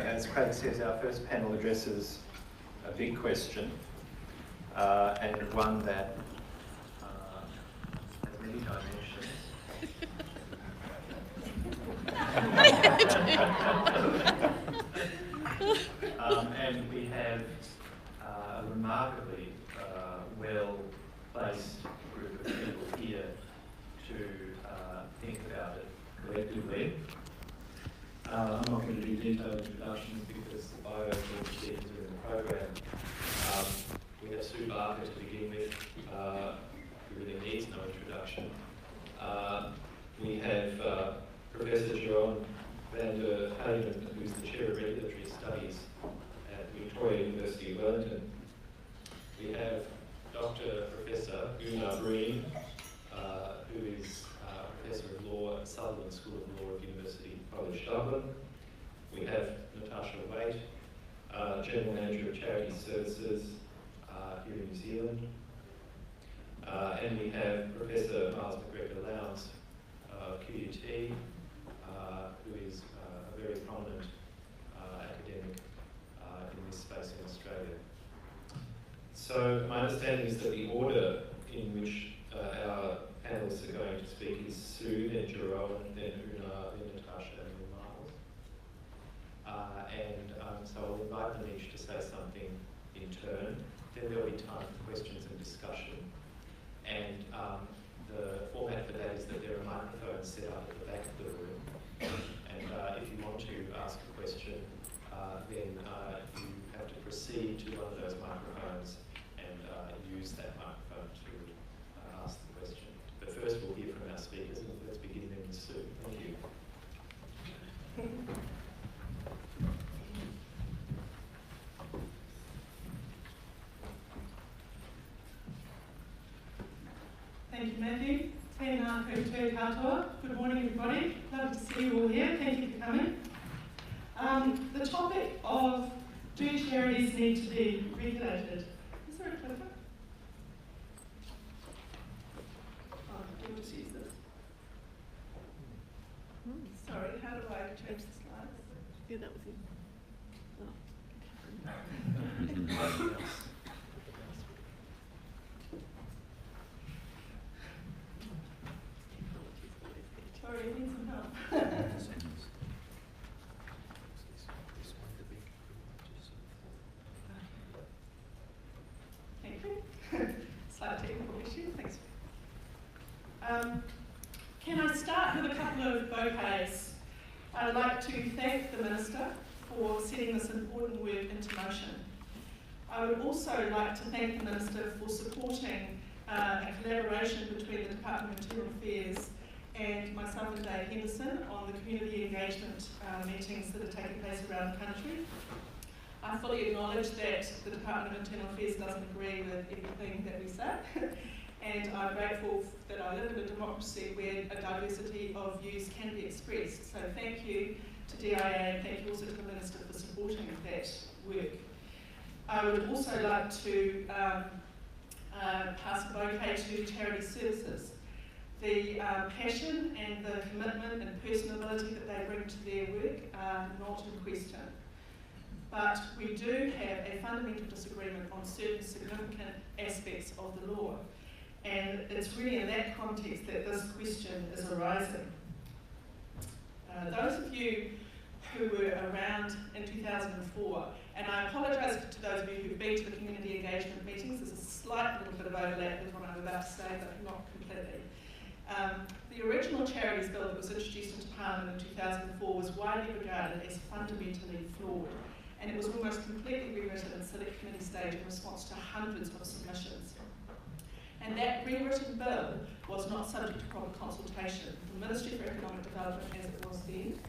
As Craig says, our first panel addresses a big question, and one that has many dimensions. And we have a remarkably well-placed group of people here to think about it collectively. I'm not going to do detailed introductions because the bio speakers are in the program. We have Sue Barker to begin with, who really needs no introduction. We have Professor Jerome van der Haven, who's the Chair of Regulatory Studies at Victoria University of Wellington. We have Professor Oonagh Breen, who is Professor of Law at Sutherland School of Law of College Dublin. We have Natasha Waite, General Manager of Charities Services here in New Zealand. And we have Professor Miles McGregor-Lowndes, QUT, who is a very prominent academic in this space in Australia. So my understanding is that the order in which our panelists are going to speak is Sue, then Jerome, then Oonagh, then Natasha, and then Miles. So I'll invite them each to say something in turn. Then there'll be time for questions and discussion. And the format for that is that there are microphones set up at the back of the room. And if you want to ask a question, then you have to proceed to one of those microphones and use that microphone to ask the question. But first we'll hear from our speakers, and let's begin then with Sue. Thank you. Thank you, Matthew. Tēnā koutou katoa. Good morning, everybody. Lovely to see you all here. Thank you for coming. The topic of do charities need to be regulated? Is there a clicker? Oh, I'll just use this. Sorry, how do I change the slides? Yeah, that was it. Oh. Sorry, I need some help. Thank you. Slight technical issue, thanks. Can I start with a couple of bouquets? I'd like to thank the Minister for setting this important work into motion. I would also like to thank the Minister for supporting a collaboration between the Department of Internal Affairs and myself and Dave Henderson on the community engagement meetings that are taking place around the country. I fully acknowledge that the Department of Internal Affairs doesn't agree with everything that we say, and I'm grateful that I live in a democracy where a diversity of views can be expressed. So thank you to DIA, and thank you also to the Minister for supporting that work. I would also like to pass a bouquet to Charity Services. The passion and the commitment and personality that they bring to their work are not in question. But we do have a fundamental disagreement on certain significant aspects of the law. And it's really in that context that this question is arising. Those of you who were around in 2004, and I apologise to those of you who've been to the community engagement meetings, there's a slight little bit of overlap with what I'm about to say, but not completely. The original Charities Bill that was introduced into Parliament in 2004 was widely regarded as fundamentally flawed, and it was almost completely rewritten at select committee stage in response to hundreds of submissions. And that rewritten bill was not subject to proper consultation. The Ministry for Economic Development, as it was then,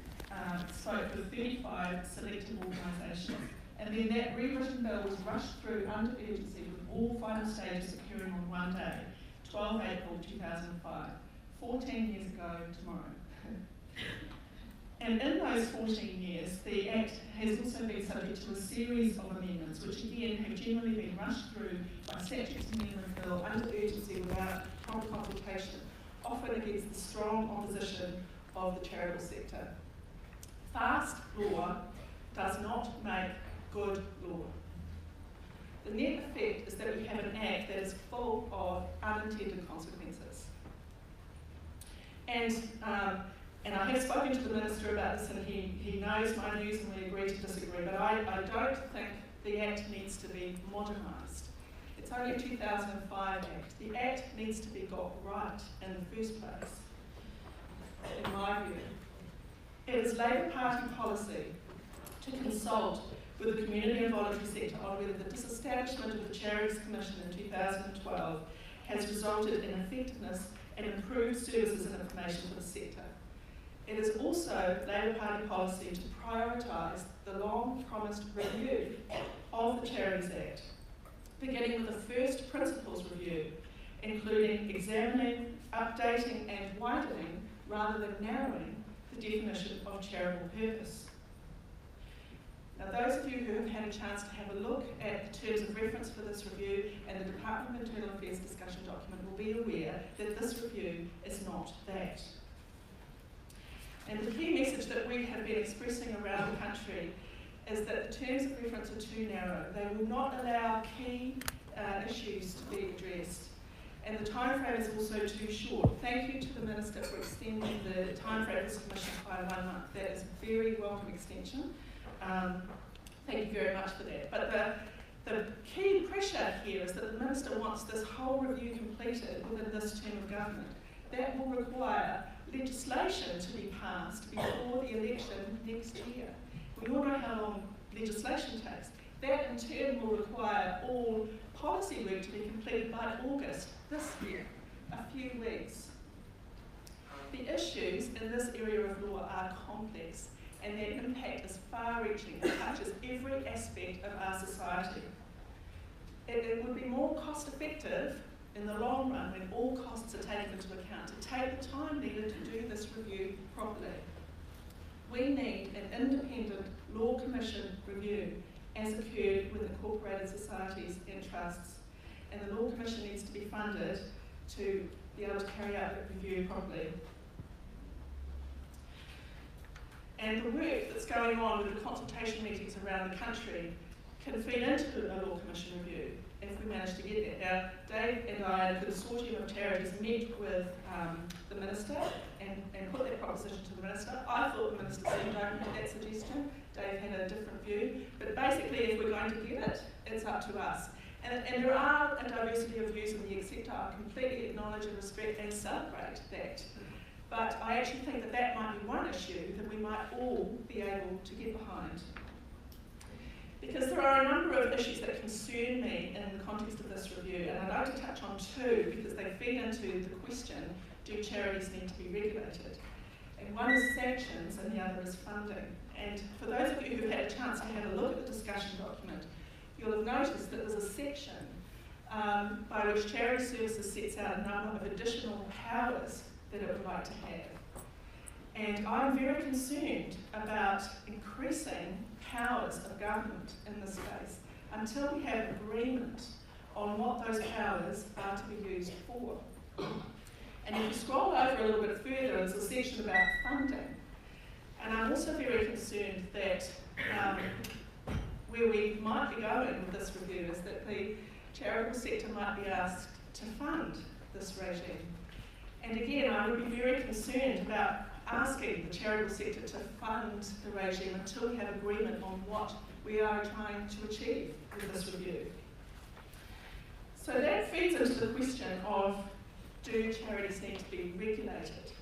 spoke with 35 selected organisations, and then that rewritten bill was rushed through under urgency with all final stages occurring on one day, 12 April 2005, 14 years ago tomorrow. And in those 14 years, the Act has also been subject to a series of amendments, which again have generally been rushed through by statutes amendment bill under urgency without proper consultation, often against the strong opposition of the charitable sector. Fast law does not make good law. The net effect is that we have an act that is full of unintended consequences. And I have spoken to the Minister about this, and he knows my views and we agree to disagree, but I don't think the Act needs to be modernised. It's only a 2005 Act. The Act needs to be got right in the first place, in my view. It is Labour Party policy to consult with the community and voluntary sector on whether the disestablishment of the Charities Commission in 2012 has resulted in effectiveness and improved services and information for the sector. It is also Labour Party policy to prioritise the long-promised review of the Charities Act, beginning with the first principles review, including examining, updating and widening rather than narrowing the definition of charitable purpose. Now, those of you who have had a chance to have a look at the terms of reference for this review and the Department of Internal Affairs discussion document will be aware that this review is not that. And the key message that we have been expressing around the country is that the terms of reference are too narrow. They will not allow key issues to be addressed. And the time frame is also too short. Thank you to the Minister for extending the time frame of this commission by 1 month. That is a very welcome extension. Thank you very much for that. But the key pressure here is that the Minister wants this whole review completed within this term of government. That will require legislation to be passed before the election next year. We all know how long legislation takes. That in turn will require all policy work to be completed by August this year, a few weeks. The issues in this area of law are complex, and their impact is far-reaching. It touches every aspect of our society. It would be more cost-effective in the long run, when all costs are taken into account, to take the time needed to do this review properly. We need an independent law commission review, as occurred with incorporated societies and trusts, and the law commission needs to be funded to be able to carry out that review properly. And the work that's going on with the consultation meetings around the country can feed into a law commission review if we manage to get there. Now, Dave and I, a consortium of charities, met with the Minister and put that proposition to the Minister. I thought the Minister seemed open to that suggestion. Dave had a different view. But basically, if we're going to get it, it's up to us. And there are a diversity of views in the sector. I completely acknowledge and respect and celebrate that. But I actually think that that might be one issue that we might all be able to get behind. Because there are a number of issues that concern me in the context of this review, and I'd like to touch on two because they feed into the question, do charities need to be regulated? And one is sanctions and the other is funding. And for those of you who've had a chance to have a look at the discussion document, you'll have noticed that there's a section by which Charity Services sets out a number of additional powers that it would like to have. And I'm very concerned about increasing powers of government in this space until we have agreement on what those powers are to be used for. And if you scroll over a little bit further, there's a section about funding. And I'm also very concerned that where we might be going with this review is that the charitable sector might be asked to fund this regime. And again, I would be very concerned about asking the charitable sector to fund the regime until we have agreement on what we are trying to achieve with this review. So that feeds into the question of, do charities need to be regulated?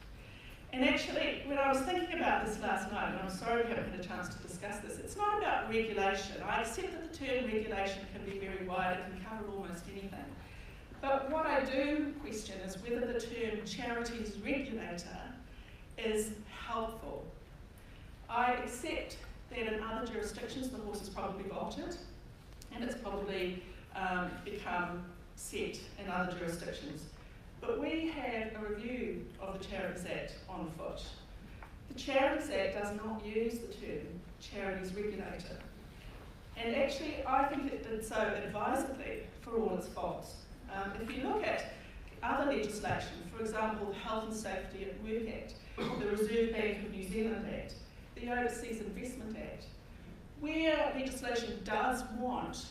And actually, when I was thinking about this last night, and I'm sorry we haven't had a chance to discuss this, it's not about regulation. I accept that the term regulation can be very wide, it can cover almost anything. But what I do question is whether the term charities regulator is helpful. I accept that in other jurisdictions the horse has probably bolted, and it's probably become set in other jurisdictions. But we have a review of the Charities Act on foot. The Charities Act does not use the term charities regulator. And actually, I think it did so advisedly for all its faults. If you look at other other legislation, for example, the Health and Safety at Work Act, the Reserve Bank of New Zealand Act, the Overseas Investment Act, where legislation does want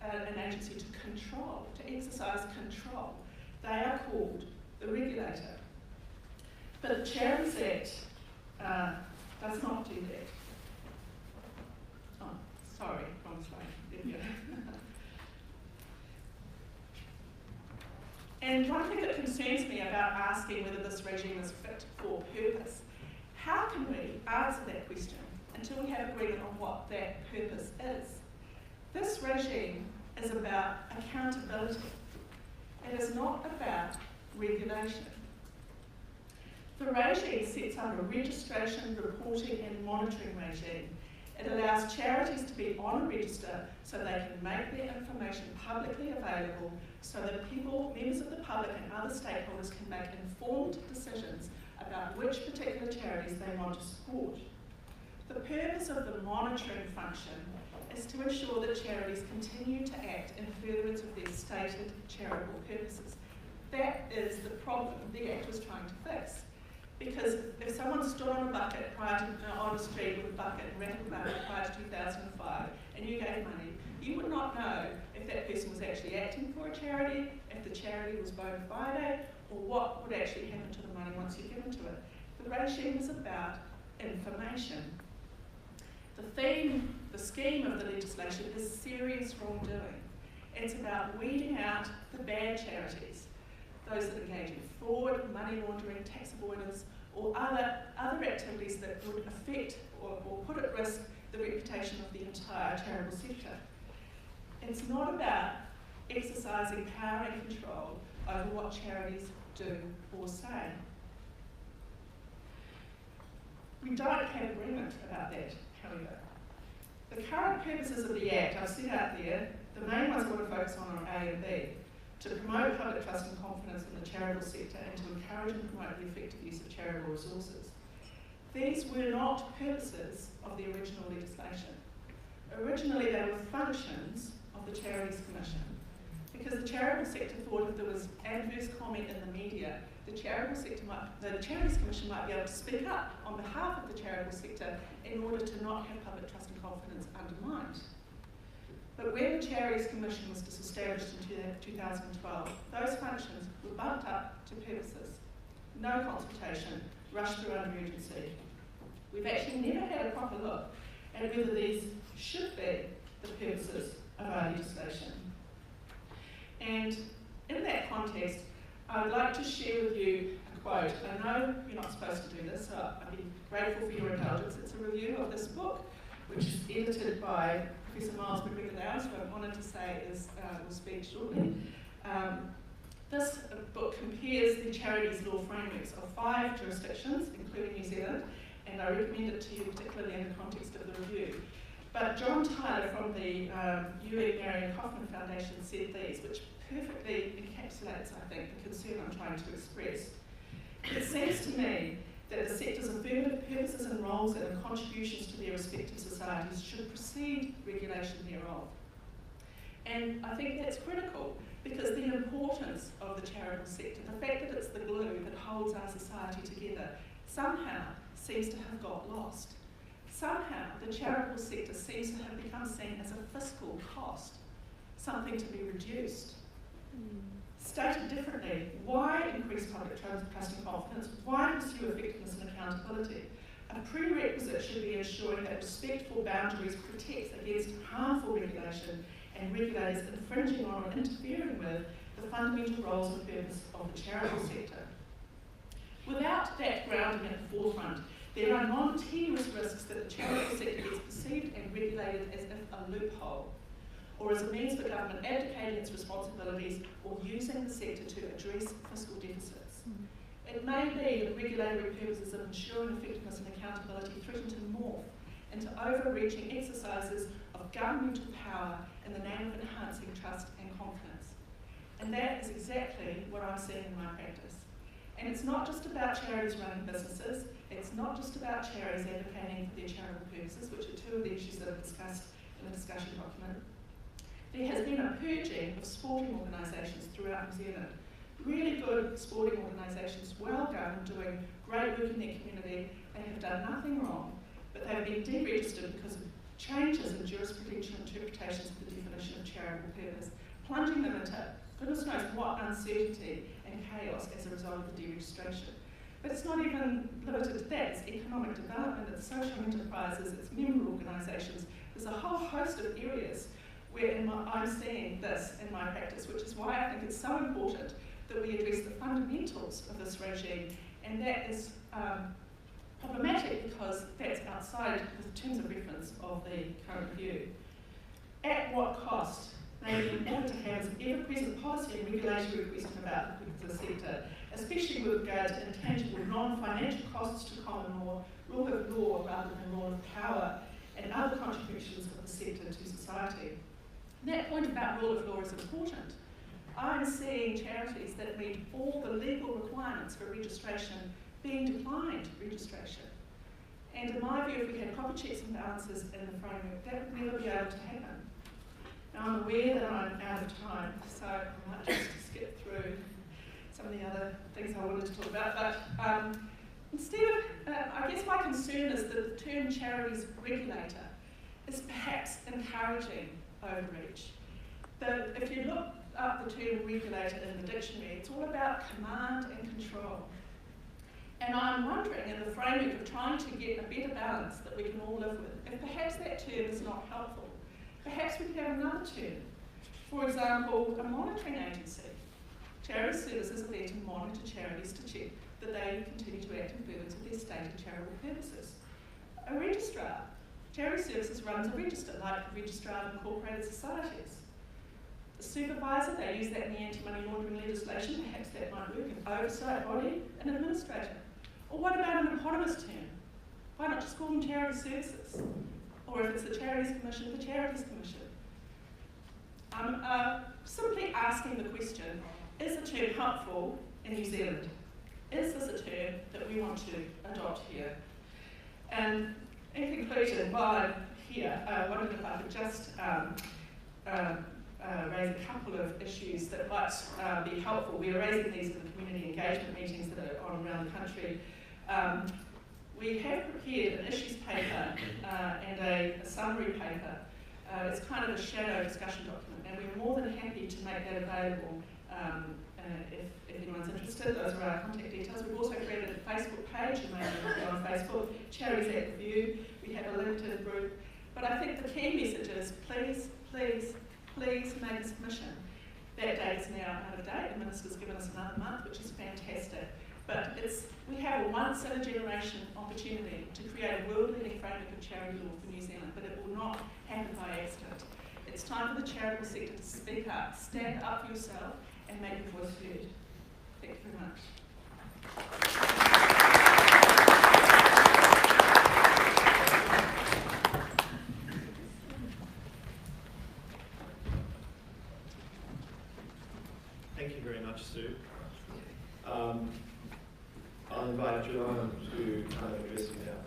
an agency to control, to exercise control, they are called the regulator. But the Charities Act does not do that. Oh, sorry, wrong slide. There we go. And one thing that concerns me about asking whether this regime is fit for purpose, how can we answer that question until we have agreement on what that purpose is? This regime is about accountability. It is not about regulation. The regime sets up a registration, reporting and monitoring regime. It allows charities to be on a register so they can make their information publicly available so that people, members of the public and other stakeholders can make informed decisions about which particular charities they want to support. The purpose of the monitoring function is to ensure that charities continue to act in furtherance of their stated charitable purposes. That is the problem the Act was trying to fix. Because if someone stood on a bucket on the street with a bucket and rented a bucket prior to 2005 and you gave money, you would not know if that person was actually acting for a charity, if the charity was bona fide, or what would actually happen to the money once you've given to it. The regime is about information. The scheme of the legislation is serious wrongdoing. It's about weeding out the bad charities, those that engage in fraud, money laundering, tax avoidance, or other activities that would affect or put at risk the reputation of the entire charitable sector. It's not about exercising power and control over what charities do or say. We don't have agreement about that, however. The current purposes of the Act I've set out there, the main ones I want to focus on are A and B. To promote public trust and confidence in the charitable sector and to encourage and promote the effective use of charitable resources. These were not purposes of the original legislation. Originally they were functions of the Charities Commission, because the charitable sector thought if there was adverse comment in the media, the Charities Commission might be able to speak up on behalf of the charitable sector in order to not have public trust and confidence undermined. But when the Charities Commission was established in 2012, those functions were bumped up to purposes. No consultation, rushed through under urgency. We've actually never had a proper look at whether these should be the purposes of our legislation. And in that context, I would like to share with you a quote. I know you're not supposed to do this, so I'd be grateful for your indulgence. It's a review of this book, which is edited by Professor Miles McGregor-Lowes, who I'm honoured to say will speak shortly. This book compares the charities law frameworks of 5 jurisdictions, including New Zealand, and I recommend it to you particularly in the context of the review. But John Tyler from the U.E. Marion Kaufman Foundation said these, which perfectly encapsulates, I think, the concern I'm trying to express. It seems to me that the sector's affirmative purposes and roles and contributions to their respective societies should precede regulation thereof. And I think that's critical, because the importance of the charitable sector, the fact that it's the glue that holds our society together, somehow seems to have got lost. Somehow the charitable sector seems to have become seen as a fiscal cost, something to be reduced. Stated differently, why increase public trust and confidence? Why pursue effectiveness and accountability? A prerequisite should be ensuring that respectful boundaries protects against harmful regulation and regulators infringing on or interfering with the fundamental roles and purpose of the charitable sector. Without that grounding at the forefront, there are non-tenuous risks that the charitable sector is perceived and regulated as if a loophole, or as a means for government abdicating its responsibilities or using the sector to address fiscal deficits. It may be that regulatory purposes of ensuring effectiveness and accountability threaten to morph into overreaching exercises of governmental power in the name of enhancing trust and confidence. And that is exactly what I'm seeing in my practice. And it's not just about charities running businesses, it's not just about charities advocating for their charitable purposes, which are 2 of the issues that are discussed in the discussion document. There has been a purging of sporting organisations throughout New Zealand. really good sporting organisations, well done, doing great work in their community. They have done nothing wrong, but they've been deregistered because of changes in jurisprudential interpretations of the definition of charitable purpose, plunging them into goodness knows what uncertainty and chaos as a result of the deregistration. But it's not even limited to that. It's economic development, it's social enterprises, it's member organisations. There's a whole host of areas where I'm seeing this in my practice, which is why I think it's so important that we address the fundamentals of this regime, and that is problematic because that's outside the terms of reference of the current review. At what cost? Namely, in order to have an ever-present policy and regulatory question about the sector, especially with regard to intangible non-financial costs to common law, rule of law rather than law of power, and other contributions of the sector to society. And that point about rule of law is important. I'm seeing charities that meet all the legal requirements for registration being declined registration. And in my view, if we had proper checks and balances in the framework, that would never be able to happen. Now, I'm aware that I'm out of time, so I might just skip through some of the other things I wanted to talk about. But instead of, I guess my concern is that the term charities regulator is perhaps encouraging overreach. If you look up the term regulator in the dictionary, it's all about command and control. And I'm wondering, in the framework of trying to get a better balance that we can all live with, if perhaps that term is not helpful. Perhaps we could have another term. For example, a monitoring agency. Charity services are there to monitor charities to check that they continue to act in furtherance of their stated charitable purposes. A registrar. Charity services runs a register, like the registrar of incorporated societies. The supervisor, they use that in the anti-money laundering legislation, perhaps that might work, an oversight body, an administrator. Or what about an eponymous term? Why not just call them charity services? Or if it's the Charities Commission, the Charities Commission. I'm simply asking the question, is the term helpful in New Zealand? Is this a term that we want to adopt here? And in conclusion, while I'm here, I wondered if I could just raise a couple of issues that might be helpful. We're raising these in the community engagement meetings that are on around the country. We have prepared an issues paper and a summary paper. It's kind of a shadow discussion document, and we're more than happy to make that available if anyone's interested. Those are our contact details. We've also created a Facebook page, and maybe we'll go on Facebook, Charities at Review. We have a LinkedIn group. But I think the key message is please, please, please make a submission. That date is now out of date. The Minister's given us another month, which is fantastic. But we have a once-in-a-generation opportunity to create a world-leading framework of charity law for New Zealand, but it will not happen by accident. It's time for the charitable sector to speak up, stand up for yourself, and make your voice heard. Thank you very much. Thank you very much, Sue. I'll invite Joanna to kind of address you now.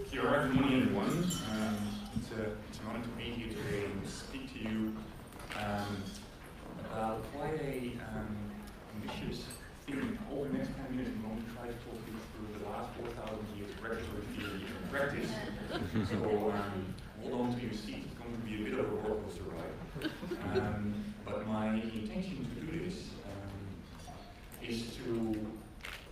Kia ora, good morning everyone. It's an honour to be here today and speak to you about quite a ambitious theme. Over the next 10 minutes, I'm going to try to talk you through the last 4,000 years of regulatory theory and practice. So hold on to your seat, it's going to be a bit of a roller coaster ride. But my intention to do this is to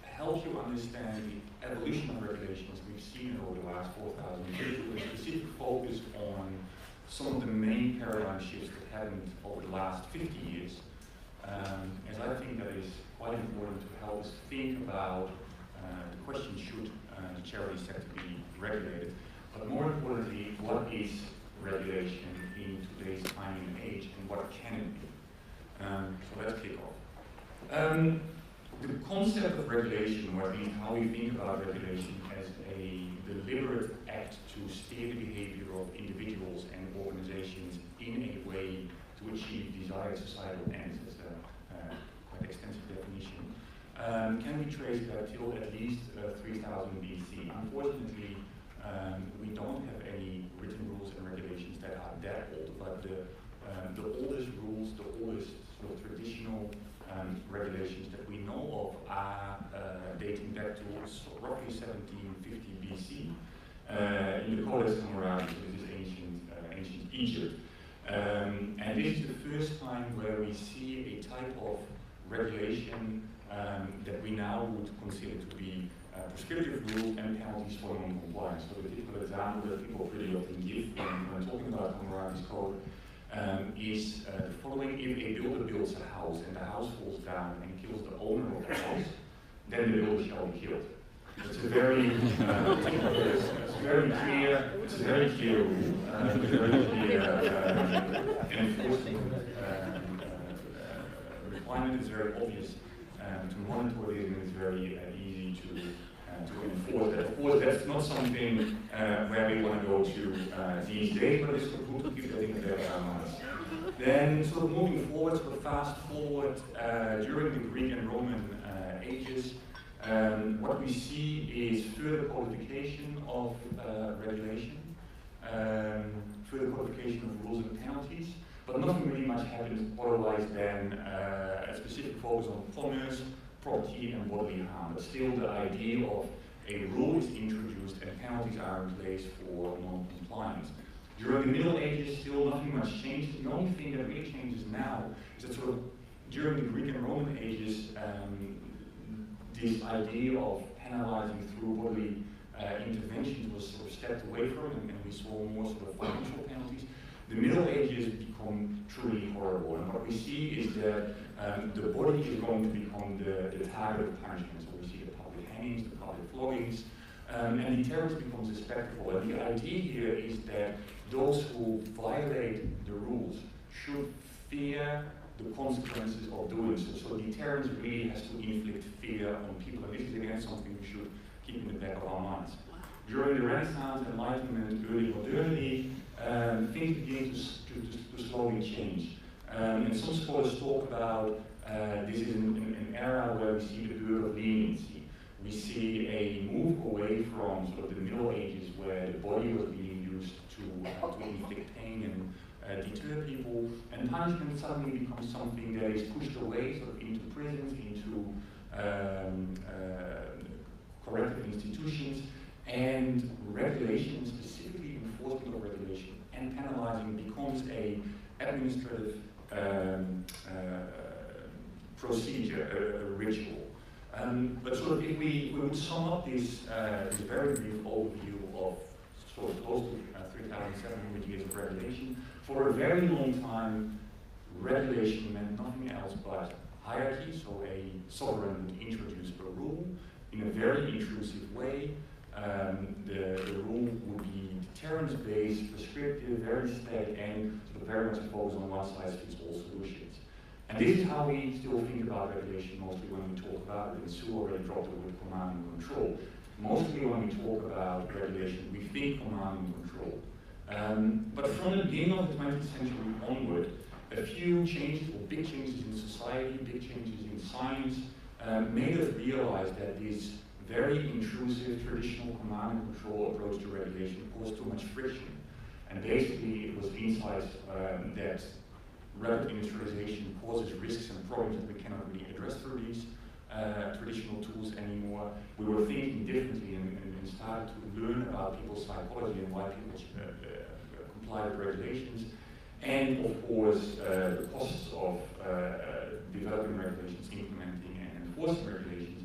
help you understand the evolution of regulations we've seen over the last 4,000 years, with a specific focus on some of the main paradigm shifts that happened over the last 50 years, as I think that is quite important to help us think about the question, should the charity sector be regulated, but more importantly, what is regulation in today's time and age, and what can it be? So let's kick off. The concept of regulation, or at least how we think about regulation as a deliberate act to steer the behavior of individuals and organizations in a way to achieve desired societal ends, as a quite extensive definition, can be traced back till at least 3000 BC. Unfortunately, we don't have any written rules and regulations that are that old, but the oldest rules, the oldest sort of traditional regulations that we know of are dating back to roughly 1750 BC in the College Dublin, which is ancient Egypt. And this is the first time where we see a type of regulation that we now would consider to be prescriptive rules and penalties for non-compliance. So the typical example that people pretty often give when talking about Hammurabi's code is the following: if a builder builds a house and the house falls down and kills the owner of the house, then the builder shall be killed. It's a very clear rule, very clear enforcement requirement. It's very obvious to monitor it, and it's very easy to enforce that. Of course, that's not something where we want to go to these days, but it's good to keep that in the back of our minds. Then, sort of moving forward, sort of fast forward, during the Greek and Roman ages, what we see is further codification of regulation, further codification of rules and penalties, but nothing really much happens otherwise than a specific focus on commerce, property, and bodily harm. But still, the idea of a rule is introduced and penalties are in place for non-compliance. During the Middle Ages, still nothing much changed. The only thing that really changes now is that sort of during the Greek and Roman ages, this idea of penalizing through bodily interventions was sort of stepped away from, and we saw more sort of financial penalties. The Middle Ages become truly horrible, and what we see is that the body is going to become the target of punishment. So we see the public hangings, the public floggings, and deterrence becomes a spectacle. And the idea here is that those who violate the rules should fear the consequences of doing so. So deterrence really has to inflict fear on people, and this is again something we should keep in the back of our minds. During the Renaissance, Enlightenment, early modernity, things begin to slowly change. And some scholars talk about this is an era where we see the birth of leniency. We see a move away from sort of the Middle Ages, where the body was being used to inflict pain and deter people, and punishment suddenly becomes something that is pushed away, sort of into prisons, into corrective institutions, and regulation, specifically enforcement of regulation and penalizing, becomes a administrative procedure, a ritual. But sort of if we would sum up this very brief overview of sort of close to 3,700 years of regulation, for a very long time, regulation meant nothing else but hierarchy. So a sovereign would introduce a rule in a very intrusive way. The rule would be deterrence-based, prescriptive, very static, and sort of very much focused on one-size-fits-all solutions. And this is how we still think about regulation, mostly when we talk about it. And Sue already dropped the word command and control. Mostly when we talk about regulation, we think command and control. But from the beginning of the 20th century onward, a few changes, or big changes in society, big changes in science, made us realize that this very intrusive traditional command and control approach to regulation caused too much friction. And basically it was insights that rapid industrialization causes risks and problems that we cannot really address through these traditional tools anymore. We were thinking differently and started to learn about people's psychology and why people comply with regulations. And of course, the costs of developing regulations, implementing and enforcing regulations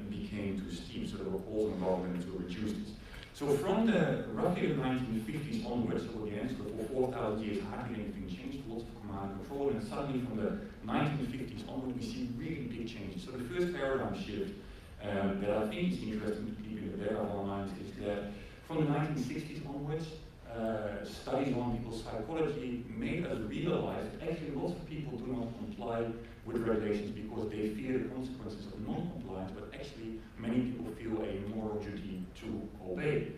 became too steep, so there were calls on government to reduce this. So from the roughly the 1950s onwards, so again, so for 4,000 years, hardly anything changed, lots of command and control, and suddenly from the 1950s onward, we see really big changes. So the first paradigm shift that I think is interesting to keep in the back of our minds is that from the 1960s onwards, studies on people's psychology made us realize that actually lots of people do not comply with regulations because they fear the consequences of non-compliance, but actually many people feel a moral duty to obey.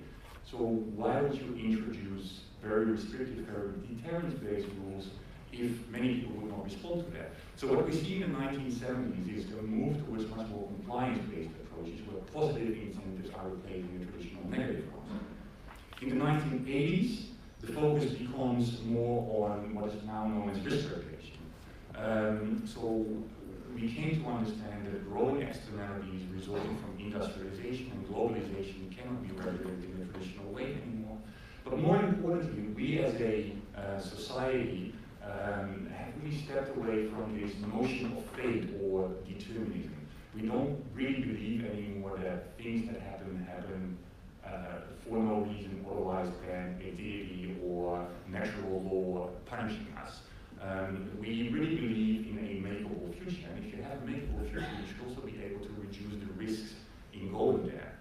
So why would you introduce very restrictive, very deterrence-based rules if many people would not respond to that? So what we see in the 1970s is a move towards much more compliance-based approaches where positive incentives are replacing the traditional negative ones. In the 1980s, the focus becomes more on what is now known as risk regulation. So we came to understand that growing externalities resulting from industrialization and globalization cannot be regulated in the traditional way anymore. But more importantly, we as a society have really stepped away from this notion of fate or determinism. We don't really believe anymore that things that happen for no reason otherwise than a deity or natural law punishing us. We really believe in a makeable future, and if you have a makeable future, you should also be able to reduce the risks in going there.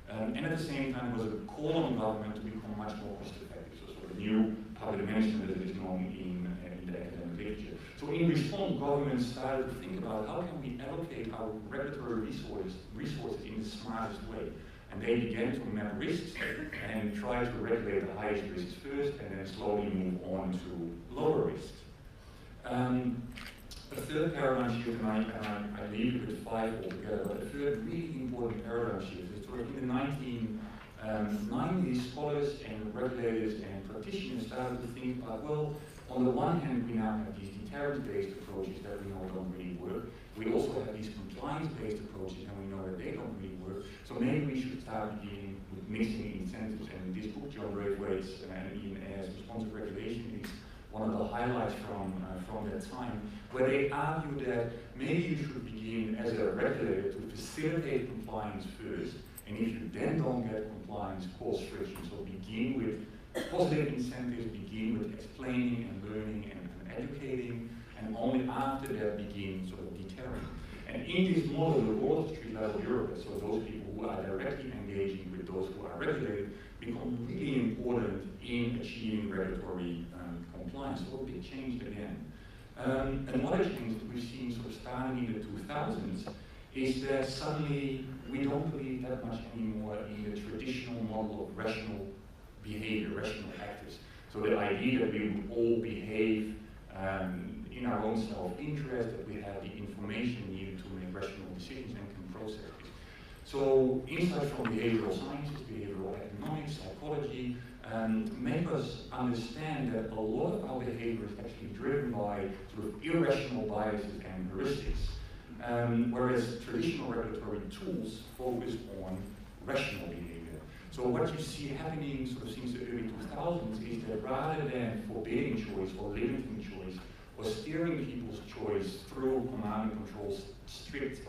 And at the same time, there was a call on government to become much more cost effective, so sort of new public management that is known in the academic literature. So in response, government started to think about how can we allocate our regulatory resources in the smartest way. And they began to map risks and try to regulate the highest risks first, and then slowly move on to lower risks. A third paradigm shift, and I leave it with 5 altogether, but a third really important paradigm shift is sort of in the 1990s, scholars and regulators and practitioners started to think about, well, on the one hand, we now have these deterrence-based approaches that we know don't really work. We also have these compliance-based approaches, and we know that they don't really work. So maybe we should start beginning with mixing incentives. And this book, John Braithwaite's and Ian Ayer's Responsive Regulation, is one of the highlights from that time, where they argue that maybe you should begin as a regulator to facilitate compliance first, and if you then don't get compliance, cause friction. So begin with positive incentives, begin with explaining and learning and educating, and only after that begin sort of deterring. And in this model, the Wall Street level bureaucrats, so those people who are directly engaging with those who are regulated, become really important in achieving regulatory compliance. So a big change again. Another change that we've seen sort of starting in the 2000s is that suddenly we don't believe that much anymore in the traditional model of rational behavior, rational actors. So the idea that we would all behave in our own self-interest, that we have the information needed to make rational decisions and can process it. So insights from behavioral sciences, behavioral economics, psychology, make us understand that a lot of our behavior is actually driven by sort of irrational biases and heuristics, whereas traditional regulatory tools focus on rational behavior. So what you see happening sort of since the early 2000s is that rather than forbidding choice or limiting choice or steering people's choice through command and control strict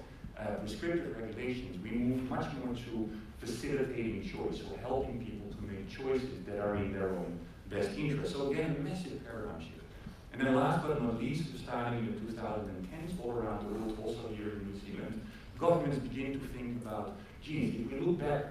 prescriptive regulations, we move much more to facilitating choice, so helping people to make choices that are in their own best interest. So again, a massive paradigm shift. And then last but not least, starting in the 2010s, all around the world, also here in New Zealand, governments begin to think about, geez, if we look back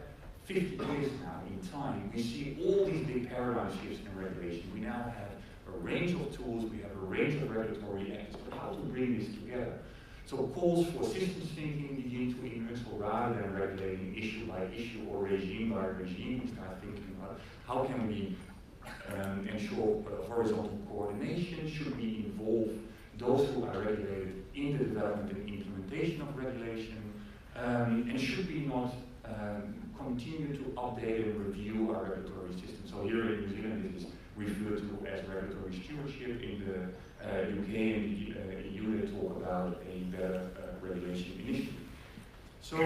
50 years now in time, we see all these big paradigm shifts in regulation. We now have a range of tools, we have a range of regulatory acts, but how to bring this together? So calls for systems thinking begin to emerge, so rather than regulating issue by issue or regime by regime, we start thinking about how can we ensure horizontal coordination, should we involve those who are regulated in the development and implementation of regulation, and should we not continue to update and review our regulatory system. So here in New Zealand, this is referred to as regulatory stewardship. In the UK and the EU, they talk about a better regulation initiative. So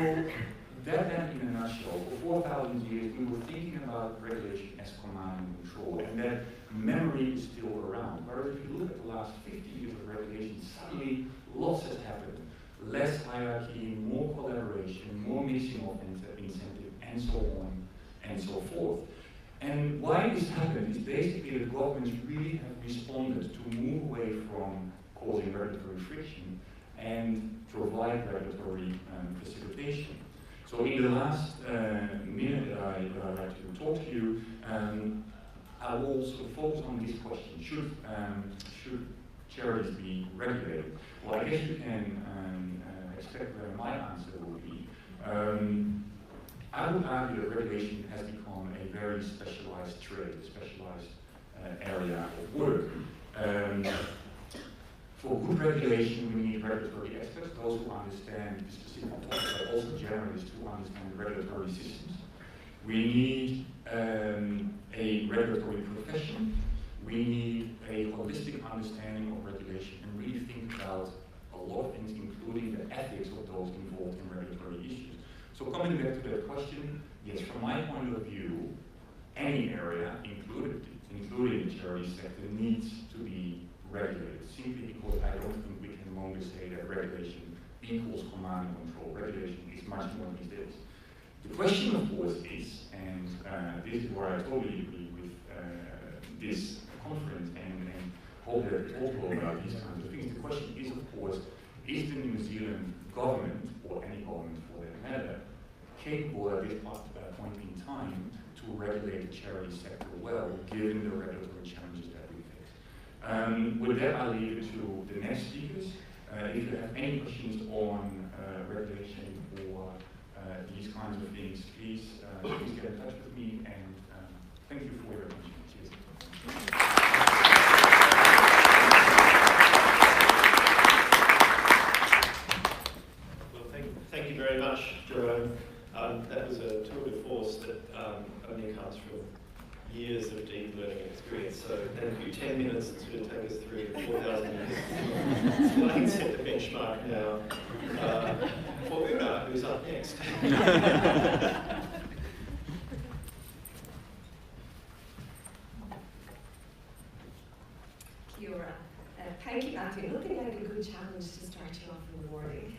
that then, in a nutshell, for 4,000 years, we were thinking about regulation as command and control, and that memory is still around. Whereas if you look at the last 50 years of regulation, suddenly lots has happened. Less hierarchy, more collaboration, more mixing of incentive, and so on and so forth. And why this happened is basically that governments really have responded to move away from causing regulatory friction and provide regulatory facilitation. So in the last minute that I'd like to talk to you, I will also focus on this question: should charities be regulated? Well, I guess you can expect where my answer will be. I would argue that regulation has become a very specialized trade, a specialized area of work. For good regulation, we need regulatory experts, those who understand the specific topic, but also generalists who understand the regulatory systems. We need a regulatory profession. We need a holistic understanding of regulation and really think about a lot of things, including the ethics of those involved in regulatory issues. So coming back to that question, yes, from my point of view, any area, including the charity sector, needs to be regulated, simply because I don't think we can longer say that regulation equals command and control. Regulation is much more these days. The question, of course, is, and this is where I totally agree with this conference and hope that it's also about these kinds of things. The question is, of course, is the New Zealand government, or any government for that matter, capable at this point in time to regulate the charity sector well, given the regulatory challenges that we face? With that, I'll leave it to the next speakers. If you have any questions on regulation or these kinds of things, please get in touch with me, and thank you for your attention. Cheers. Well, thank you very much, Jerome. That was a tour de force that only comes from years of deep learning experience. So thank you. 10 minutes, it's going to take us through 4,000 years. So I can set the benchmark now for Oonagh, who's up next. Kia ora. Thank you, Matthew. Nothing like a good challenge to start you off in the morning.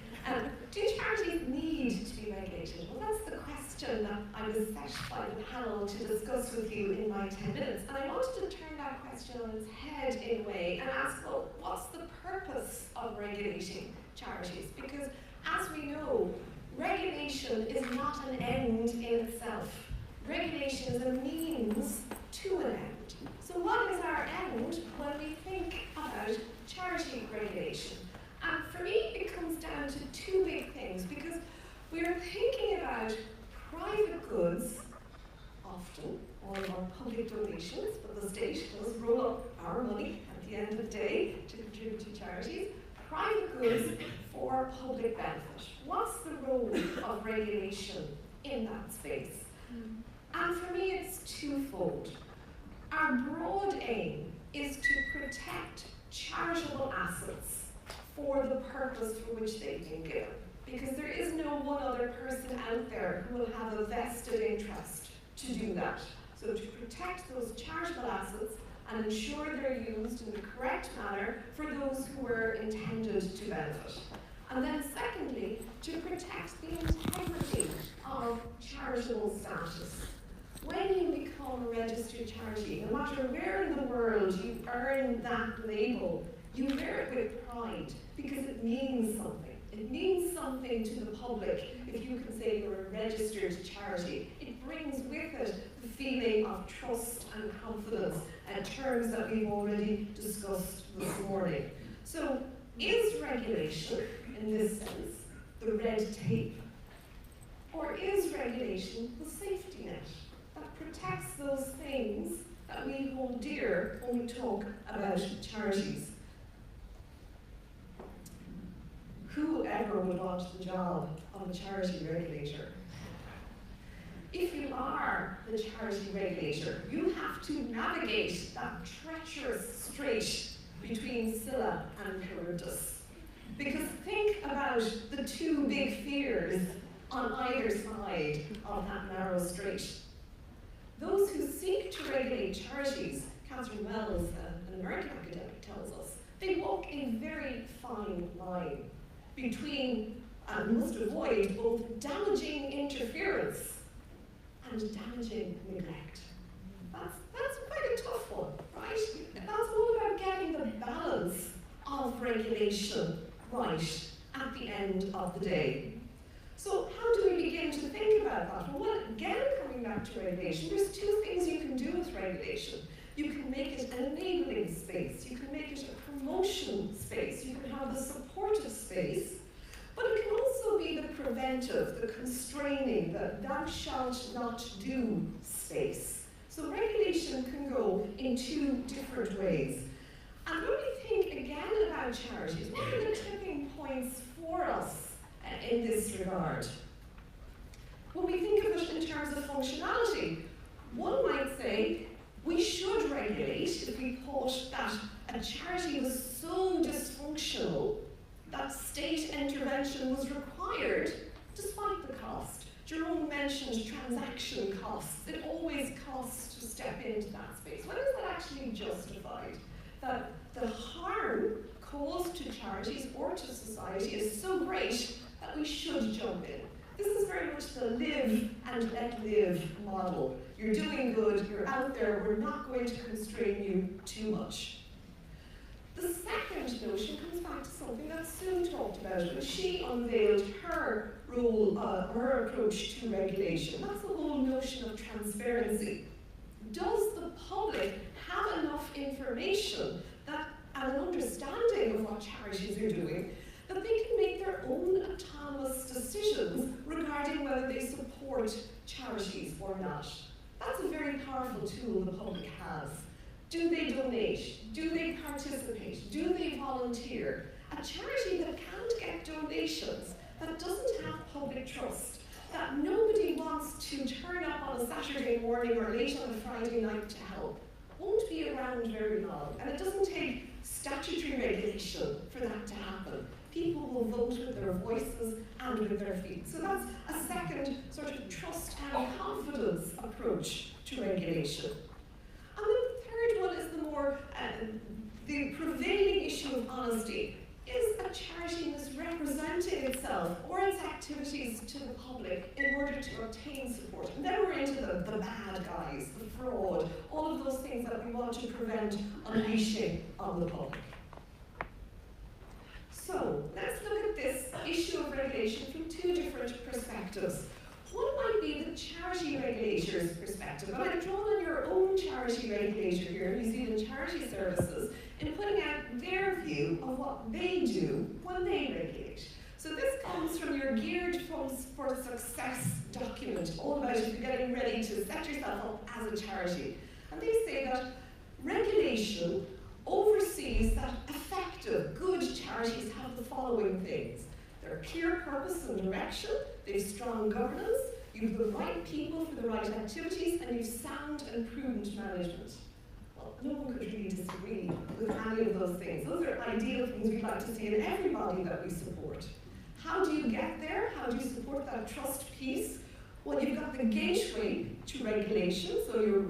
Do charities need to be regulated? Well, that's the question that I was set by the panel to discuss with you in my 10 minutes. And I wanted to turn that question on its head in a way and ask, well, what's the purpose of regulating charities? Because as we know, regulation is not an end in itself. Regulation is a means to an end. So what is our end when we think about charity regulation? And for me, it comes down to two big things, because we're thinking about private goods, often, all of our public donations, but the state does roll up our money at the end of the day to contribute to charities, private goods for public benefit. What's the role of regulation in that space? And for me, it's twofold. Our broad aim is to protect charitable assets for the purpose for which they've been given. Because there is no one other person out there who will have a vested interest to do that. So to protect those charitable assets and ensure they're used in the correct manner for those who were intended to benefit. And then secondly, to protect the integrity of charitable status. When you become a registered charity, no matter where in the world you earn that label, you wear it with pride because it means something. It means something to the public if you can say you're a registered charity. It brings with it the feeling of trust and confidence, terms that we've already discussed this morning. So is regulation, in this sense, the red tape? Or is regulation the safety net that protects those things that we hold dear when we talk about charities? Who ever would want the job of a charity regulator? If you are the charity regulator, you have to navigate that treacherous strait between Scylla and Charybdis. Because think about the two big fears on either side of that narrow strait. Those who seek to regulate charities, Catherine Wells, an American academic, tells us, they walk a very fine line between, and must avoid, both damaging interference and damaging neglect. That's quite a tough one, right? That's all about getting the balance of regulation right at the end of the day. So how do we begin to think about that? Well, again, coming back to regulation, there's two things you can do with regulation. You can make it an enabling space. You can make it a promotion space. You can have the supportive space. But it can also be the preventive, the constraining, the thou shalt not do space. So regulation can go in two different ways. And when we think again about charities, what are the tipping points for us in this regard? When we think of it in terms of functionality. One might say we should regulate if we thought that a charity was so dysfunctional that state intervention was required despite the cost. Jerome mentioned transaction costs. It always costs to step into that space. When is that actually justified? That the harm caused to charities or to society is so great that we should jump in. This is very much the live and let live model. You're doing good, you're out there, we're not going to constrain you too much. The second notion comes back to something that Sue talked about when she unveiled her role, her approach to regulation. That's the whole notion of transparency. Does the public have enough information that, and an understanding of what charities are doing, that they can make their own autonomous decisions regarding whether they support charities or not? That's a very powerful tool the public has. Do they donate? Do they participate? Do they volunteer? A charity that can't get donations, that doesn't have public trust, that nobody wants to turn up on a Saturday morning or late on a Friday night to help, won't be around very long. And it doesn't take statutory regulation for that to happen. People will vote with their voices and with their feet. So that's a second sort of trust and confidence approach to regulation. And then the third one is the more, the prevailing issue of honesty. Is a charity misrepresenting itself or its activities to the public in order to obtain support? And then we're into the bad guys, the fraud, all of those things that we want to prevent unleashing on the public. So let's look at this issue of regulation from two different perspectives. One might be the charity regulator's perspective, and I've drawn on your own charity regulator here, New Zealand Charity Services, in putting out their view of what they do when they regulate. So this comes from your Geared Funds for Success document, all about if you're getting ready to set yourself up as a charity. And they say that regulation oversees that effective, good charities have the following things. They're clear purpose and direction, they have strong governance, you have the right people for the right activities, and you have sound and prudent management. Well, no one could really disagree with any of those things. Those are ideal things we'd like to see in everybody that we support. How do you get there? How do you support that trust piece? Well, you've got the gateway to regulation, so your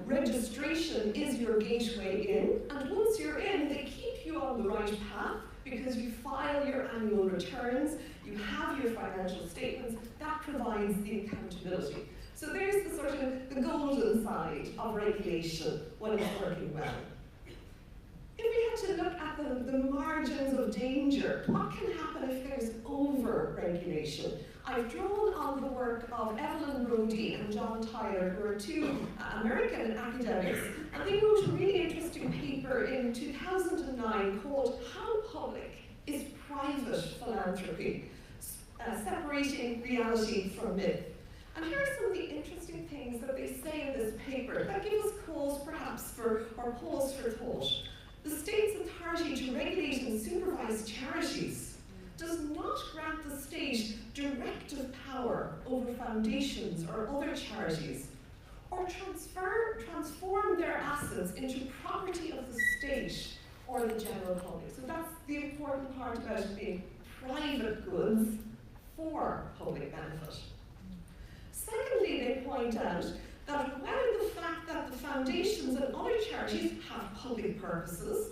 registration is your gateway in, and once you're in, they keep you on the right path because you file your annual returns, you have your financial statements, that provides the accountability. So there's the sort of the golden side of regulation when it's working well. If we had to look at the margins of danger, what can happen if there's over-regulation? I've drawn on the work of Evelyn Brody and John Tyler, who are two American academics, and they wrote a really interesting paper in 2009 called How Public is Private Philanthropy? Separating Reality from Myth. And here are some of the interesting things that they say in this paper that give us cause perhaps for, or pause for thought. The state's authority to regulate and supervise charities does not grant the state directive power over foundations or other charities, or transform their assets into property of the state or the general public. So that's the important part about it being private goods for public benefit. Secondly, they point out that whether the fact that the foundations and other charities have public purposes,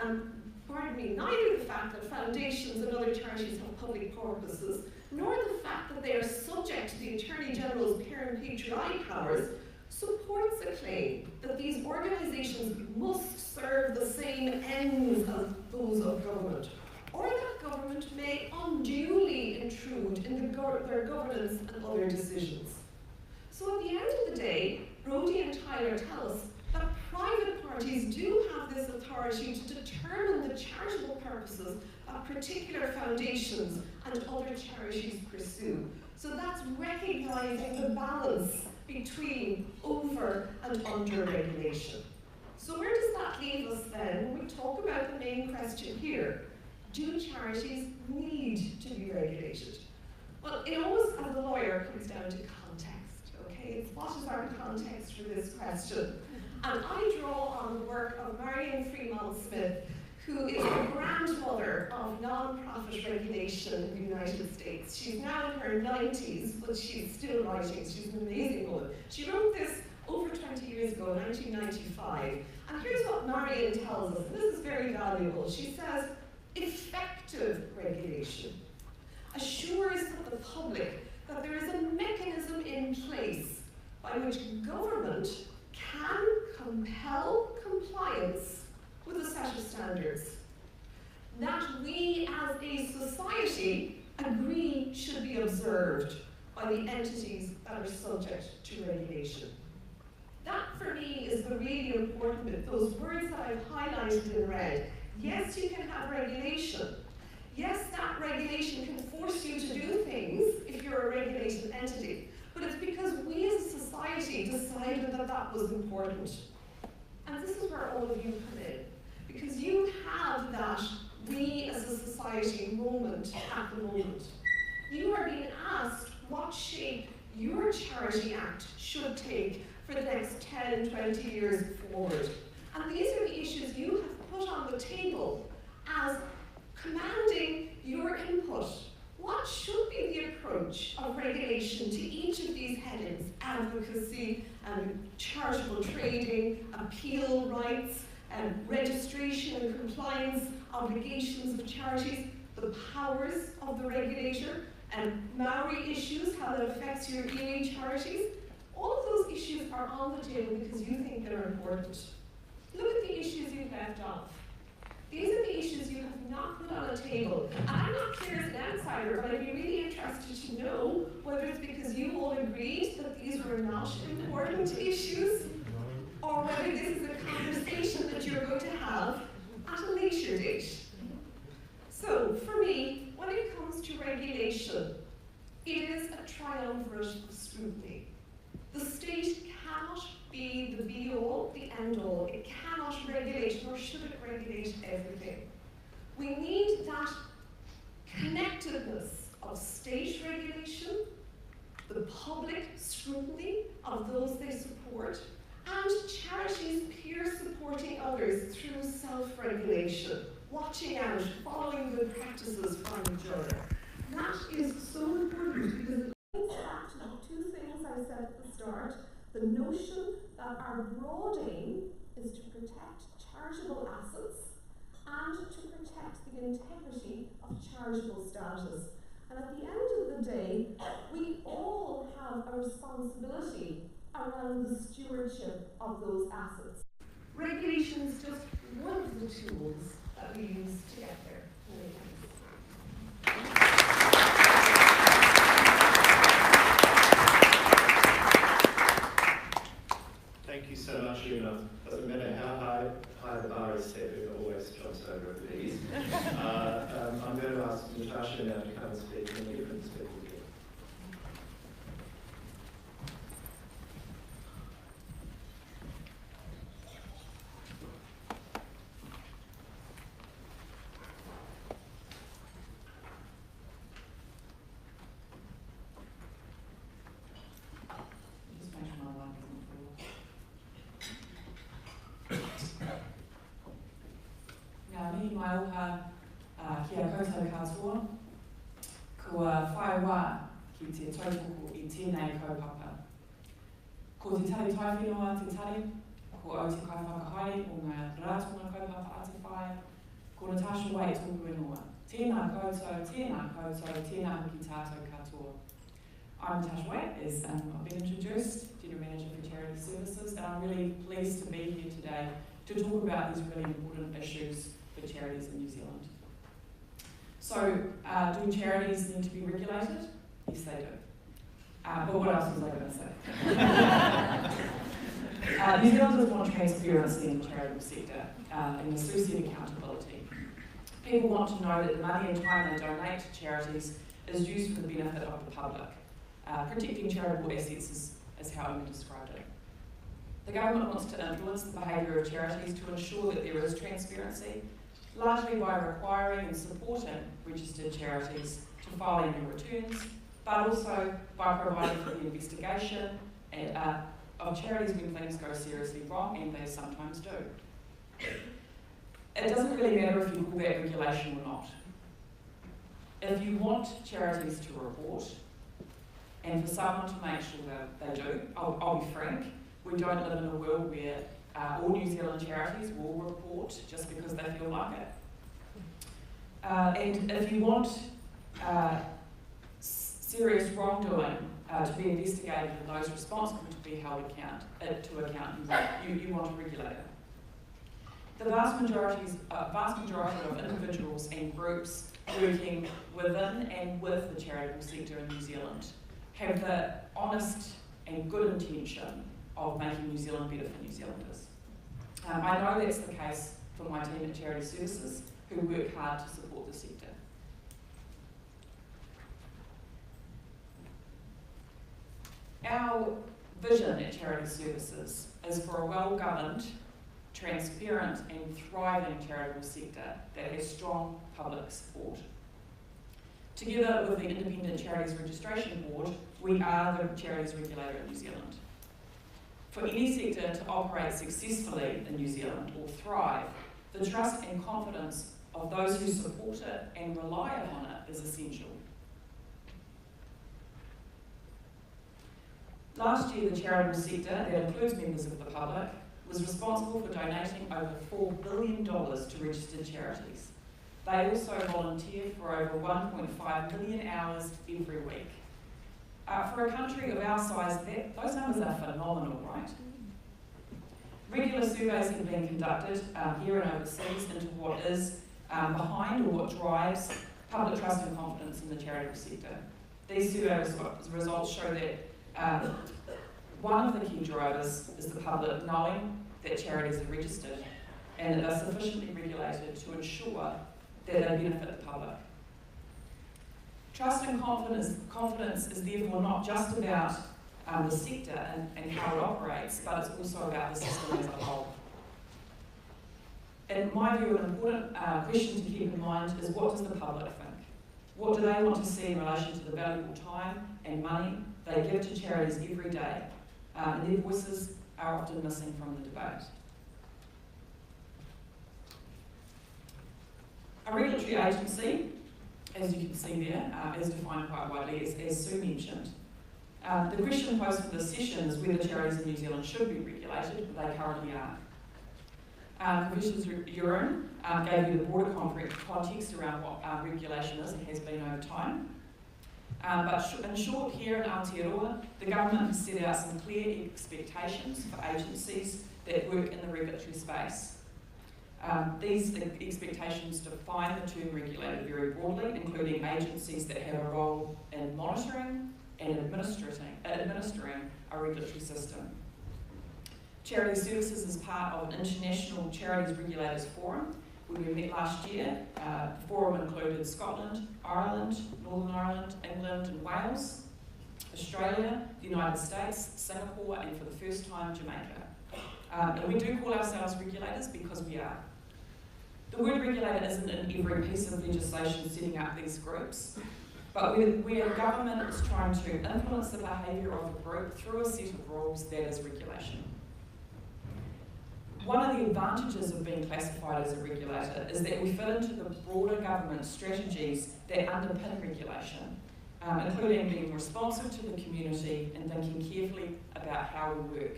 and neither the fact that foundations and other charities have public purposes, nor the fact that they are subject to the Attorney General's parent patriotic powers, supports a claim that these organisations must serve the same ends as those of government, or that government may unduly intrude in their governance and other decisions. So at the end of the day, Brody and Tyler tell us that private parties do have this authority to determine the charitable purposes that particular foundations and other charities pursue. So that's recognising the balance between over and under regulation. So where does that leave us then when we talk about the main question here? Do charities need to be regulated? Well, it always, as a lawyer, comes down to context. okay, it's what is our context for this question? And I draw on the work of Marion Fremont Smith, who is the grandmother of non-profit regulation in the United States. She's now in her 90s, but she's still writing. She's an amazing woman. She wrote this over 20 years ago, 1995. And here's what Marion tells us, and this is very valuable. She says, effective regulation assures the public that there is a mechanism in place by which government can compel compliance with a set of standards that we as a society agree should be observed by the entities that are subject to regulation. That for me is the really important bit, those words that I've highlighted in red. Yes, you can have regulation. Yes, that regulation can force you to do things if you're a regulated entity, but it's because we as a society decided that that was important. And this is where all of you come in, because you have that we as a society moment at the moment. You are being asked what shape your Charity Act should take for the next 10, 20 years forward. And these are the issues you have put on the table as commanding your input. What should be the approach of regulation to each of these headings? Advocacy, charitable trading, appeal rights, registration and compliance, obligations of charities, the powers of the regulator, and Maori issues, how that affects your EA charities. All of those issues are on the table because you think they're important. Look at the issues you've left off. These are the issues you have not put on a table. And I'm not clear as an outsider, but I'd be really interested to know whether it's because you all agreed that these were not important issues, or whether this is a conversation that you're going to have at a later date. So, for me, when it comes to regulation, it is a triumvirate of scrutiny. The state cannot be the be-all, the end-all. It cannot regulate, nor should it regulate everything. We need that connectedness of state regulation, the public scrutiny of those they support, and charities peer supporting others through self-regulation, watching out, following good practices from each other. That is so important because it links back to the two things I said at the start. The notion that our broad aim is to protect charitable assets and to protect the integrity of charitable status. And at the end of the day, we all have a responsibility around the stewardship of those assets. Regulation is just one of the tools that we use to get there. Thank you so much, Oonagh. Doesn't matter how high the bar is set, it always jumps over at these. I'm going to ask Natasha now to come and speak, and then you can speak again. Mai oha ki a koutou katoa, kua whae wā ki te taupuku I tēnei kaupapa. Ko te tari taiwhenua te tari, ko au te kaiwhakahaere o ngā rātonga kaupapa a te whae, ko Natasha Wai tōku ingoa. Tēnā koutou, tēnā hoki tātou katoa. I'm Natasha Wai, as I've been introduced, General Manager for Charity Services, and I'm really pleased to be here today to talk about these really important issues for charities in New Zealand. So, do charities need to be regulated? Yes, they do. But what else was I going to say? New Zealanders want transparency in the charitable sector and associated accountability. People want to know that the money and time they donate to charities is used for the benefit of the public. Protecting charitable assets is how Oonagh described it. The government wants to influence the behaviour of charities to ensure that there is transparency, largely by requiring and supporting registered charities to file annual returns, but also by providing for the investigation of charities when things go seriously wrong, and they sometimes do. It doesn't really matter if you call that regulation or not. If you want charities to report, and for someone to make sure that they do, I'll be frank, we don't live in a world where all New Zealand charities will report just because they feel like it. And if you want serious wrongdoing to be investigated and those responsible to be held to account, you want a regulator. The vast majority of individuals and groups working within and with the charitable sector in New Zealand have the honest and good intention of making New Zealand better for New Zealanders. I know that's the case for my team at Charity Services, who work hard to support the sector. Our vision at Charity Services is for a well-governed, transparent and thriving charitable sector that has strong public support. Together with the Independent Charities Registration Board, we are the charities regulator in New Zealand. For any sector to operate successfully in New Zealand or thrive, the trust and confidence of those who support it and rely upon it is essential. Last year, the charitable sector, that includes members of the public, was responsible for donating over $4 billion to registered charities. They also volunteer for over 1.5 million hours every week. For a country of our size, those numbers are phenomenal, right? Regular surveys have been conducted here and overseas into what is behind or what drives public trust and confidence in the charitable sector. These survey results show that one of the key drivers is the public knowing that charities are registered and that they're sufficiently regulated to ensure that they benefit the public. Trust and confidence is therefore not just about the sector and how it operates, but it's also about the system as a whole. In my view, an important question to keep in mind is, what does the public think? What do they want to see in relation to the valuable time and money they give to charities every day? And their voices are often missing from the debate. A regulatory agency, as you can see there, is defined quite widely, as Sue mentioned. The question posed for this session is whether charities in New Zealand should be regulated, but they currently are. Professor Uren gave you the broader context around what regulation is and has been over time. But in short, here in Aotearoa, the government has set out some clear expectations for agencies that work in the regulatory space. These expectations define the term regulated very broadly, including agencies that have a role in monitoring and administering a regulatory system. Charity Services is part of an International Charities Regulators Forum, where we met last year. The forum included Scotland, Ireland, Northern Ireland, England and Wales, Australia, the United States, Singapore, and for the first time, Jamaica. And we do call ourselves regulators because we are. The word regulator isn't in every piece of legislation setting up these groups, but where government is trying to influence the behaviour of a group through a set of rules, that is regulation. One of the advantages of being classified as a regulator is that we fit into the broader government strategies that underpin regulation, including being responsive to the community and thinking carefully about how we work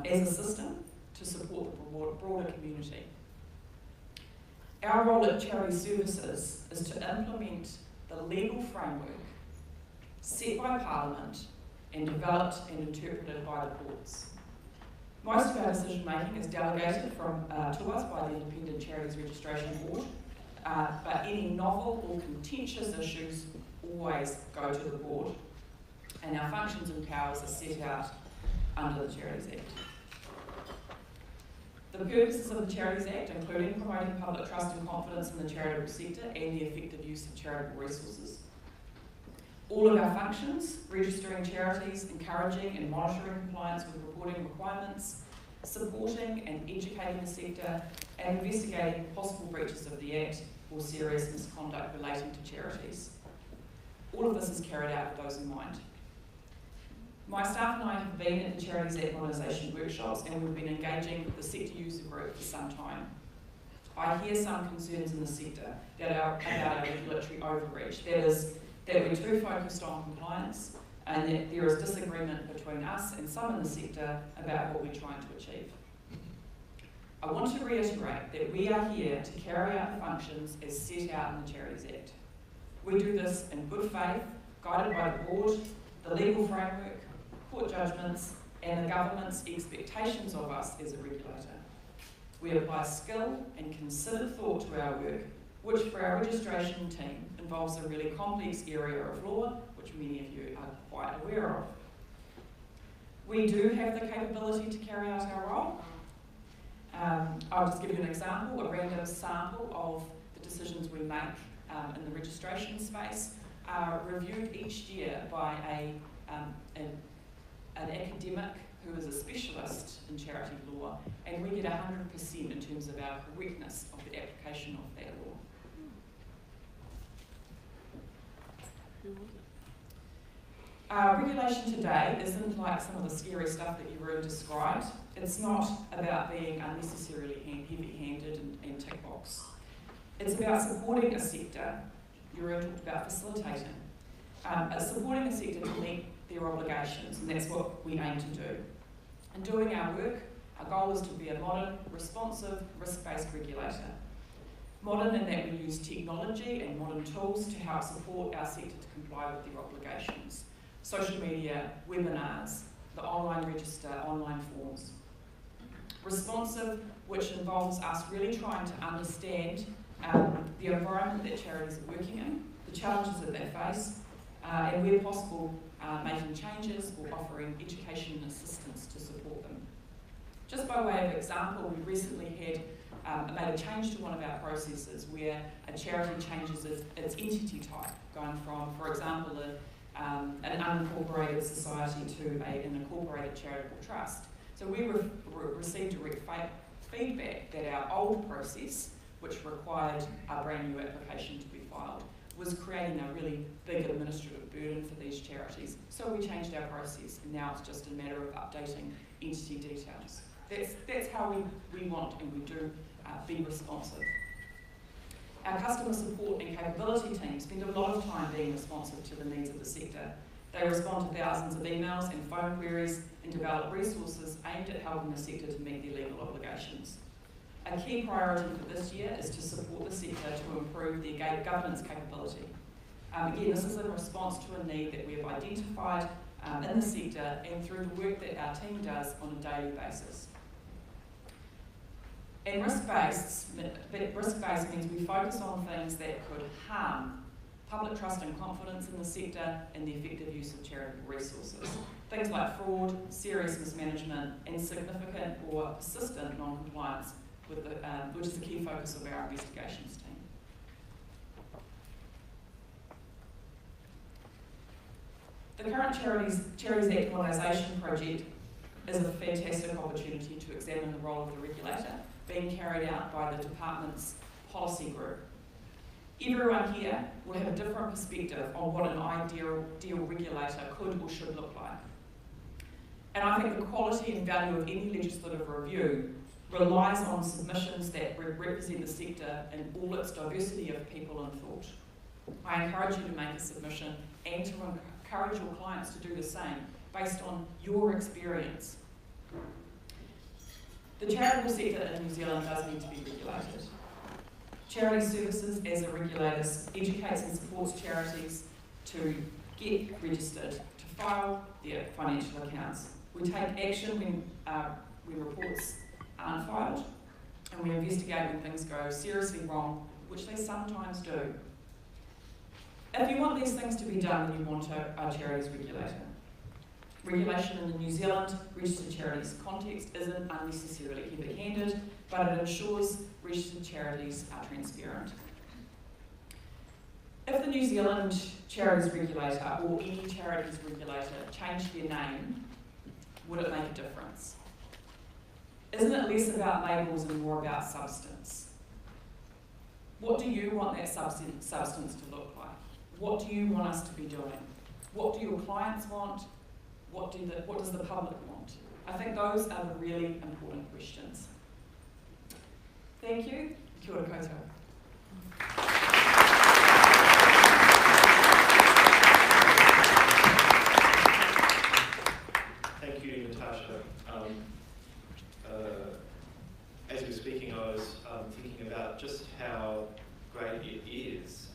as a system to support the broader community. Our role at Charity Services is to implement the legal framework set by Parliament and developed and interpreted by the courts. Most of our decision making is delegated to us by the Independent Charities Registration Board, but any novel or contentious issues always go to the board, and our functions and powers are set out under the Charities Act. The purposes of the Charities Act, including promoting public trust and confidence in the charitable sector and the effective use of charitable resources. All of our functions, registering charities, encouraging and monitoring compliance with reporting requirements, supporting and educating the sector, and investigating possible breaches of the Act or serious misconduct relating to charities. All of this is carried out with those in mind. My staff and I have been at the Charities Act modernisation workshops, and we've been engaging with the sector user group for some time. I hear some concerns in the sector about our regulatory overreach. That is, that we're too focused on compliance, and that there is disagreement between us and some in the sector about what we're trying to achieve. I want to reiterate that we are here to carry out the functions as set out in the Charities Act. We do this in good faith, guided by the board, the legal framework, court judgments, and the government's expectations of us as a regulator. We apply skill and considered thought to our work, which for our registration team involves a really complex area of law, which many of you are quite aware of. We do have the capability to carry out our role. I'll just give you an example, a random sample of the decisions we make in the registration space are reviewed each year by an academic who is a specialist in charity law, and we get 100% in terms of our correctness of the application of that law. Regulation today isn't like some of the scary stuff that you really described. It's not about being unnecessarily heavy-handed and tick box. It's about supporting a sector. You already talked about facilitating. Supporting a sector to meet their obligations, and that's what we aim to do. In doing our work, our goal is to be a modern, responsive, risk-based regulator. Modern in that we use technology and modern tools to help support our sector to comply with their obligations. Social media, webinars, the online register, online forms. Responsive, which involves us really trying to understand the environment that charities are working in, the challenges that they face, and where possible, making changes or offering education and assistance to support them. Just by way of example, we recently made a change to one of our processes where a charity changes its entity type, going from, for example, an unincorporated society to an incorporated charitable trust. So we received direct feedback that our old process, which required a brand new application to be filed, was creating a really big administrative burden for these charities. So we changed our process, and now it's just a matter of updating entity details. That's how we want, and we do be responsive. Our customer support and capability teams spend a lot of time being responsive to the needs of the sector. They respond to thousands of emails and phone queries and develop resources aimed at helping the sector to meet their legal obligations. A key priority for this year is to support the sector to improve their governance capability. Again, this is in response to a need that we have identified in the sector and through the work that our team does on a daily basis. And risk-based means we focus on things that could harm public trust and confidence in the sector and the effective use of charitable resources. Things like fraud, serious mismanagement, and significant or persistent non-compliance, which is a key focus of our investigations team. The current Charities Act modernisation project is a fantastic opportunity to examine the role of the regulator being carried out by the department's policy group. Everyone here will have a different perspective on what an ideal regulator could or should look like. And I think the quality and value of any legislative review relies on submissions that represent the sector in all its diversity of people and thought. I encourage you to make a submission and to encourage your clients to do the same based on your experience. The charitable sector in New Zealand does need to be regulated. Charity Services, as a regulator, educates and supports charities to get registered, to file their financial accounts. We take action when reports aren't filed, and we investigate when things go seriously wrong, which they sometimes do. If you want these things to be done, then you want a charities regulator. Regulation in the New Zealand registered charities context isn't unnecessarily heavy-handed, but it ensures registered charities are transparent. If the New Zealand charities regulator or any charities regulator changed their name, would it make a difference? Isn't it less about labels and more about substance? What do you want that substance to look like? What do you want us to be doing? What do your clients want? What does the public want? I think those are the really important questions. Thank you. Kia ora koutou. Thank you, Natasha. As you were speaking, I was thinking about just how great it is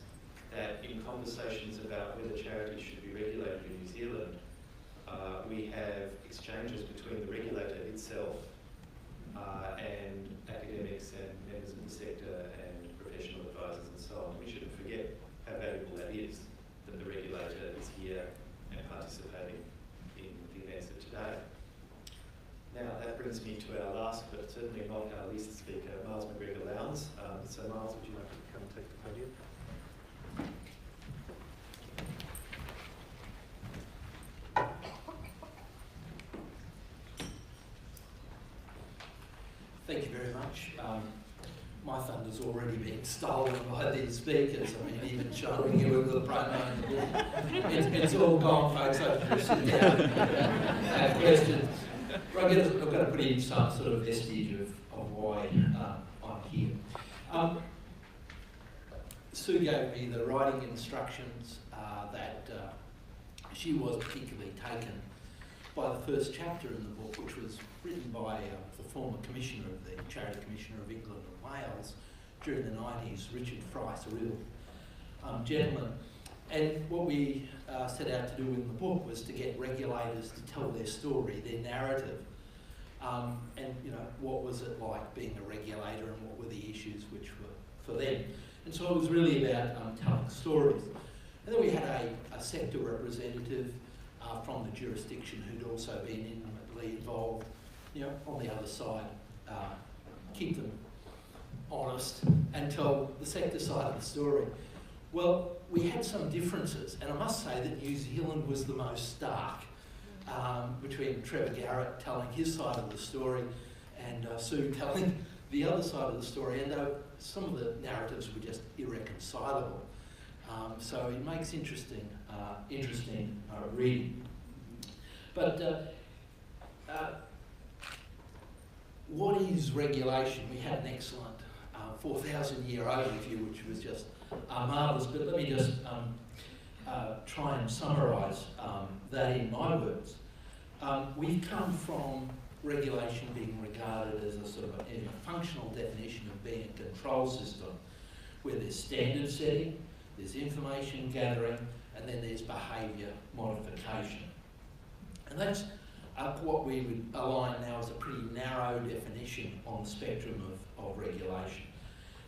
that in conversations about whether charities should be regulated in New Zealand, we have exchanges between the regulator itself and academics and members of the sector and professional advisors and so on. We shouldn't forget how valuable that is, that the regulator is here and participating in the events of today. Now that brings me to our last, but certainly not our least speaker, Miles McGregor-Lowndes. So Miles, would you like to come and take the podium? Thank you very much. My thunder's already been stolen by these speakers. I mean, even showing you with the pronoun, it's all gone, folks. I can just sit down and have questions. But I've got to put in some sort of vestige of why I'm here. Sue gave me the writing instructions that she was particularly taken by the first chapter in the book, which was written by the former Commissioner of the Charity Commissioner of England and Wales during the 90s, Richard Fryce, a real gentleman. And what we set out to do in the book was to get regulators to tell their story, their narrative, and what was it like being a regulator and what were the issues which were for them. And so it was really about telling stories. And then we had a sector representative from the jurisdiction who'd also been intimately involved, on the other side, keep them honest and tell the sector side of the story. Well, we had some differences, and I must say that New Zealand was the most stark, between Trevor Garrett telling his side of the story and Sue telling the other side of the story, and some of the narratives were just irreconcilable. So it makes interesting reading. But what is regulation? We had an excellent 4,000-year overview, which was just marvellous, but let me just try and summarise that in my words. We've come from regulation being regarded as a sort of a functional definition of being a control system, where there's standard setting, there's information gathering, and then there's behaviour modification. And that's what we would align now as a pretty narrow definition on the spectrum of regulation.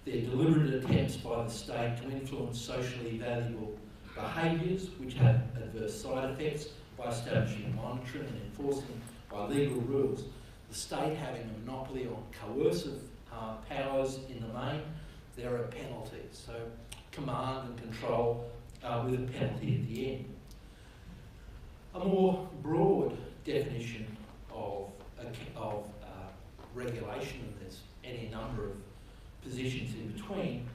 They're deliberate attempts by the state to influence socially valuable behaviours which have adverse side effects by establishing monitoring and enforcing by legal rules. The state having a monopoly on coercive powers in the main, there are penalties. So command and control with a penalty at the end. A more broad definition of regulation, and there's any number of positions in between,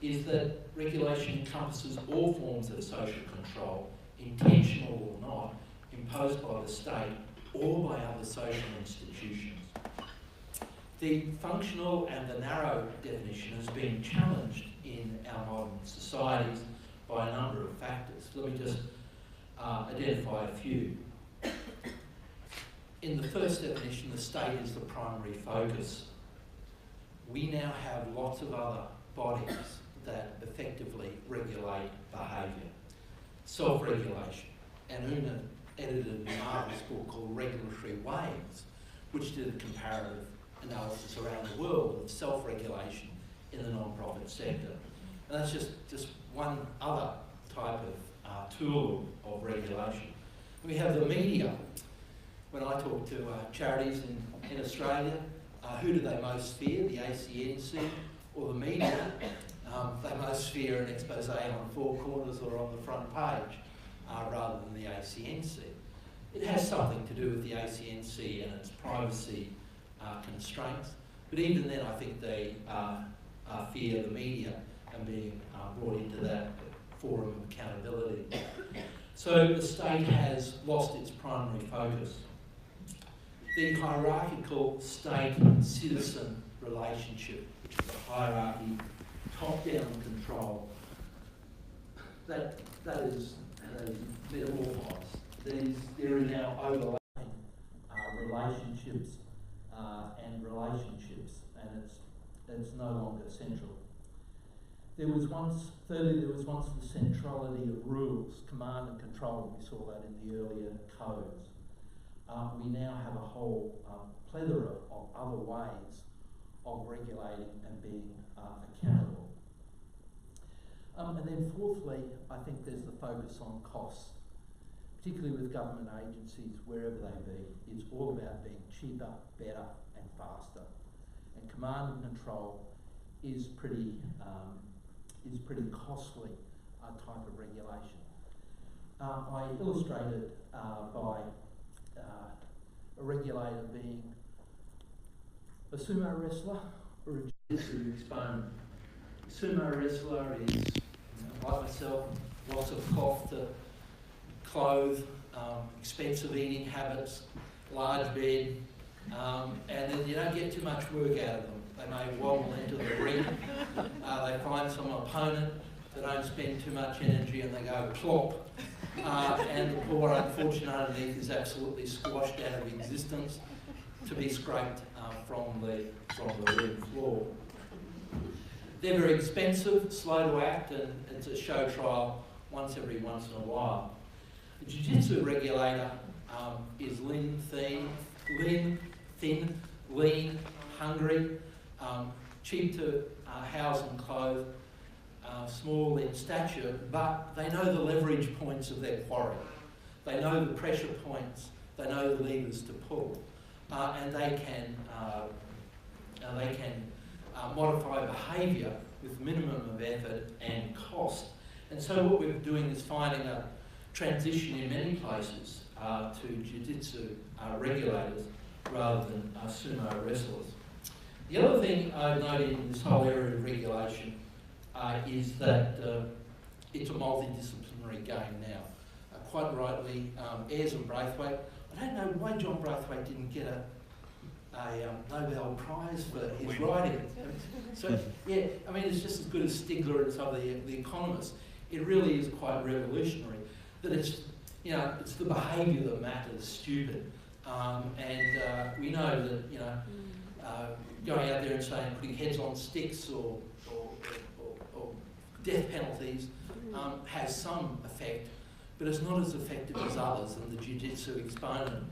is that regulation encompasses all forms of social control, intentional or not, imposed by the state or by other social institutions. The functional and the narrow definition has been challenged in our modern societies by a number of factors. Let me just identify a few. In the first definition, the state is the primary focus. We now have lots of other bodies that effectively regulate behaviour. Self-regulation. And Oonagh edited a marvellous book called Regulatory Waves, which did a comparative analysis around the world of self-regulation in the non-profit sector. And that's just one other type of tool of regulation. We have the media. When I talk to charities in Australia, who do they most fear, the ACNC or the media? They most fear an expose on 4 corners or on the front page rather than the ACNC. It has something to do with the ACNC and its privacy constraints, but even then I think they fear the media and being brought into that forum of accountability. So the state has lost its primary focus. The hierarchical state-citizen relationship, which is a hierarchy, top-down control, that is metamorphosed. There are now overlapping relationships, and it's no longer central. There was once the centrality of rules, command and control. We saw that in the earlier codes. We now have a whole plethora of other ways of regulating and being accountable. And then fourthly, I think there's the focus on costs, particularly with government agencies, wherever they be. It's all about being cheaper, better and faster. And command and control is pretty costly type of regulation. I illustrated by a regulator being a sumo wrestler or a jiu-jitsu exponent. A sumo wrestler is, like myself, lots of cloth to clothe, expensive eating habits, large bed, and then you don't get too much work out of them. They may wobble into the ring, they find some opponent, they don't spend too much energy and they go plop. And the poor unfortunate underneath is absolutely squashed out of existence to be scraped from the ring floor. They're very expensive, slow to act, and it's a show trial once in a while. The jiu-jitsu regulator is lean, thin, lean, hungry, cheap to house and clothe, small in stature, but they know the leverage points of their quarry. They know the pressure points, they know the levers to pull, and they can modify behaviour with minimum of effort and cost. And so what we're doing is finding a transition in many places to jiu-jitsu regulators rather than sumo wrestlers. The other thing I've noted in this whole area of regulation is that it's a multidisciplinary game now. Quite rightly, Ayres and Braithwaite. I don't know why John Braithwaite didn't get a Nobel Prize for his writing. So yeah, I mean, it's just as good as Stigler and some of the economists. It really is quite revolutionary that it's the behaviour that matters, stupid, and we know that going out there and saying putting heads on sticks or death penalties has some effect, but it's not as effective as others, and the jiu-jitsu exponent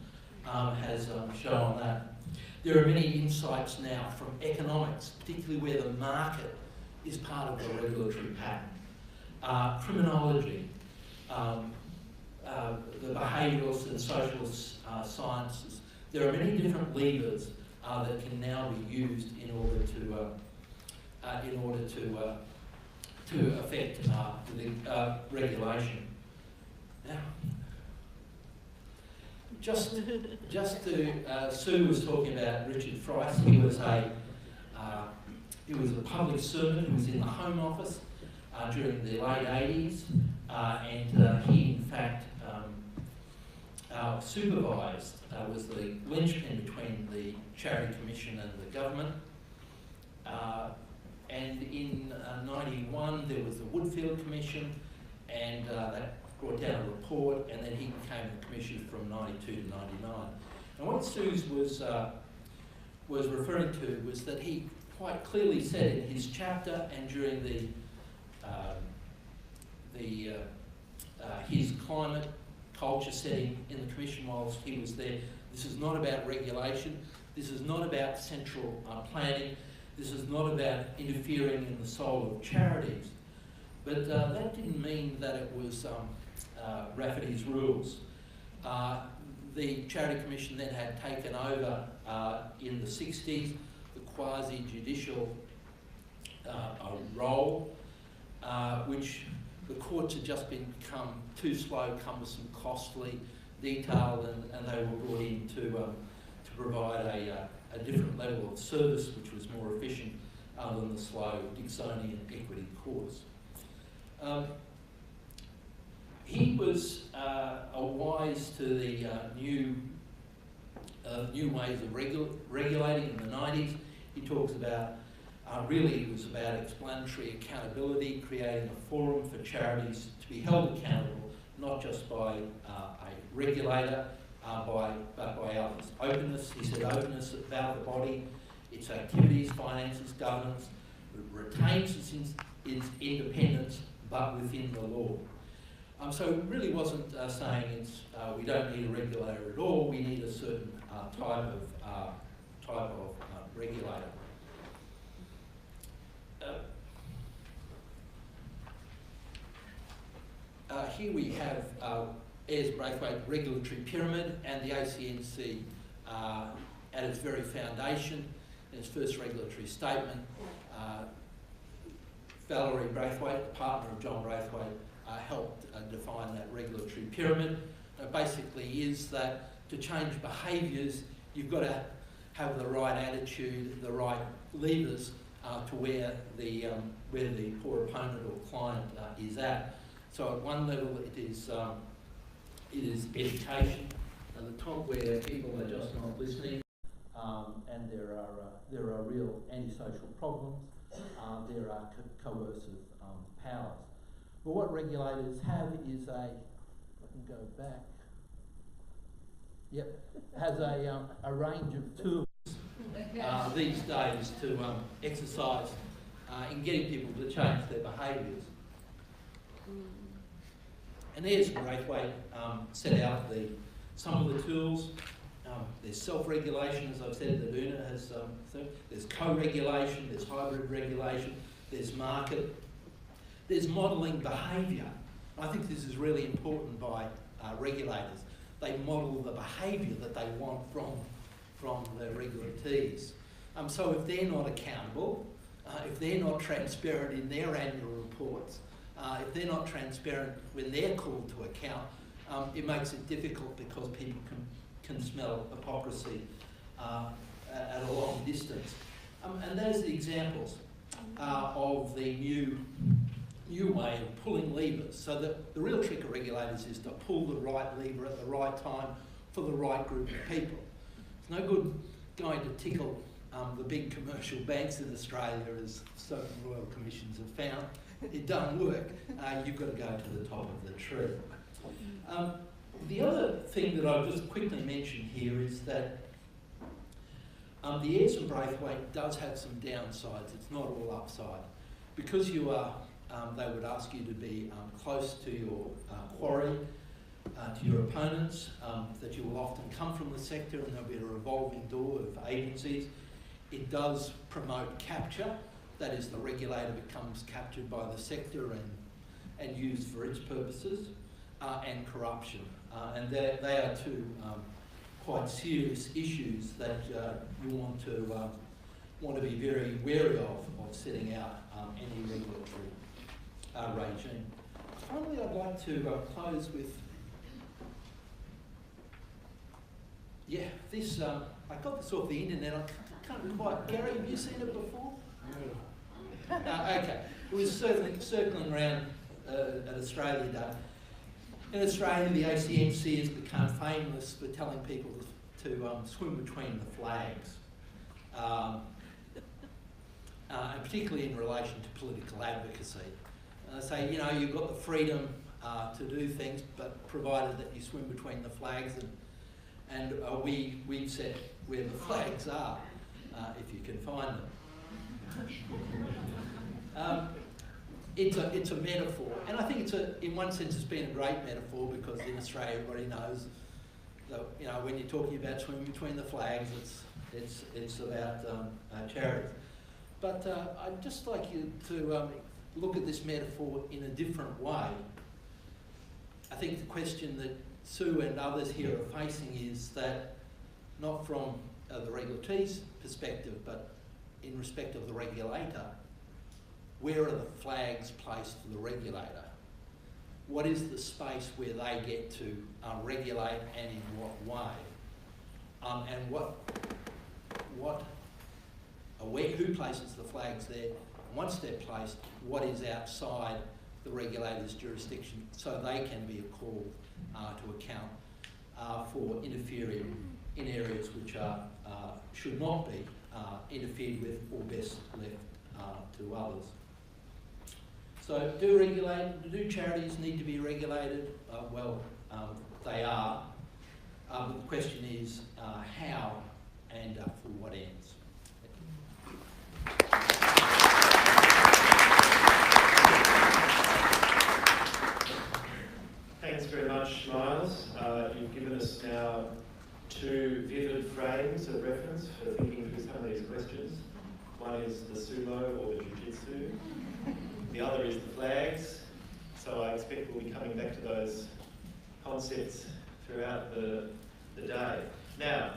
has shown that. There are many insights now from economics, particularly where the market is part of the regulatory pattern. Criminology, the behavioural and social sciences. There are many different levers that can now be used in order to affect the regulation. Now, just to Sue was talking about Richard Price. He was a public servant who was in the Home Office during the late 80s, and he in fact supervised, was the linchpin between the Charity Commission and the government. And in 91 there was the Woodfield Commission, and that brought down a report, and then he became the commissioner from 92 to 99. And what Suze was referring to was that he quite clearly said in his chapter and during his climate culture setting in the commission whilst he was there, this is not about regulation, this is not about central planning, this is not about interfering in the soul of charities. But that didn't mean that it was Rafferty's rules. The Charity Commission then had taken over in the 60s the quasi-judicial role, which the courts had just become too slow, cumbersome, costly, detailed, and they were brought in to provide a different level of service which was more efficient than the slow Dixonian equity courts. He was wise to the new ways of regulating in the 90s. He talks about, really it was about explanatory accountability, creating a forum for charities to be held accountable, not just by a regulator, but by others. Openness, he said, openness about the body, its activities, finances, governance, retains its independence, but within the law. So it really wasn't saying we don't need a regulator at all. We need a certain type of regulator. Here we have Ayers-Braithwaite regulatory pyramid, and the ACNC at its very foundation, in its first regulatory statement. Valerie Braithwaite, the partner of John Braithwaite, helped define that regulatory pyramid. Basically is that to change behaviours, you've got to have the right attitude, the right levers to where the poor opponent or client is at. So at one level it is education, at the top where people are just not listening, and there are real antisocial problems. There are coercive powers. But what regulators have is I can go back. Yep, has a range of tools these days to exercise in getting people to change their behaviours. And there's Braithwaite set out some of the tools. There's self-regulation, as I've said, that Oonagh has said. There's co-regulation, there's hybrid regulation, there's market, there's modelling behaviour. I think this is really important by regulators. They model the behaviour that they want from the regulatees. So if they're not accountable, if they're not transparent in their annual reports, if they're not transparent when they're called to account, it makes it difficult because people can smell hypocrisy at a long distance. And those are the examples of the new way of pulling levers. So the real trick of regulators is to pull the right lever at the right time for the right group of people. It's no good going to tickle the big commercial banks in Australia, as certain royal commissions have found. It doesn't work. You've got to go to the top of the tree. The other thing that I'll just quickly mention here is that the Ayers and Braithwaite does have some downsides. It's not all upside. Because you are, they would ask you to be close to your quarry, to your opponents, that you will often come from the sector and there'll be a revolving door of agencies. It does promote capture. That is, the regulator becomes captured by the sector and used for its purposes, and corruption. And they are two quite serious issues that you want to be very wary of setting out any regulatory regime. Finally, I'd like to close with, this, I got this off the internet, I can't quite, Gary, have you seen it before? No. Okay, it was circling around at Australia Day. In Australia, the ACNC has become famous for telling people to swim between the flags, and particularly in relation to political advocacy. They say, you know, you've got the freedom to do things, but provided that you swim between the flags, and we've said where the flags are, if you can find them. It's a metaphor, and I think in one sense it's been a great metaphor, because in Australia everybody knows that, you know, when you're talking about swimming between the flags, it's about charities. But I'd just like you to look at this metaphor in a different way. I think the question that Sue and others here are facing is that, not from the regulatee's perspective, but in respect of the regulator, where are the flags placed for the regulator? What is the space where they get to regulate, and in what way? And who places the flags there? Once they're placed, what is outside the regulator's jurisdiction, so they can be called to account for interfering in areas which should not be interfered with or best left to others. So do charities need to be regulated? Well, they are. But the question is how and for what ends. Thanks very much, Miles. You've given us now 2 vivid frames of reference for thinking through some of these questions. One is the sumo or the jiu-jitsu. The other is the flags. So I expect we'll be coming back to those concepts throughout the day. Now,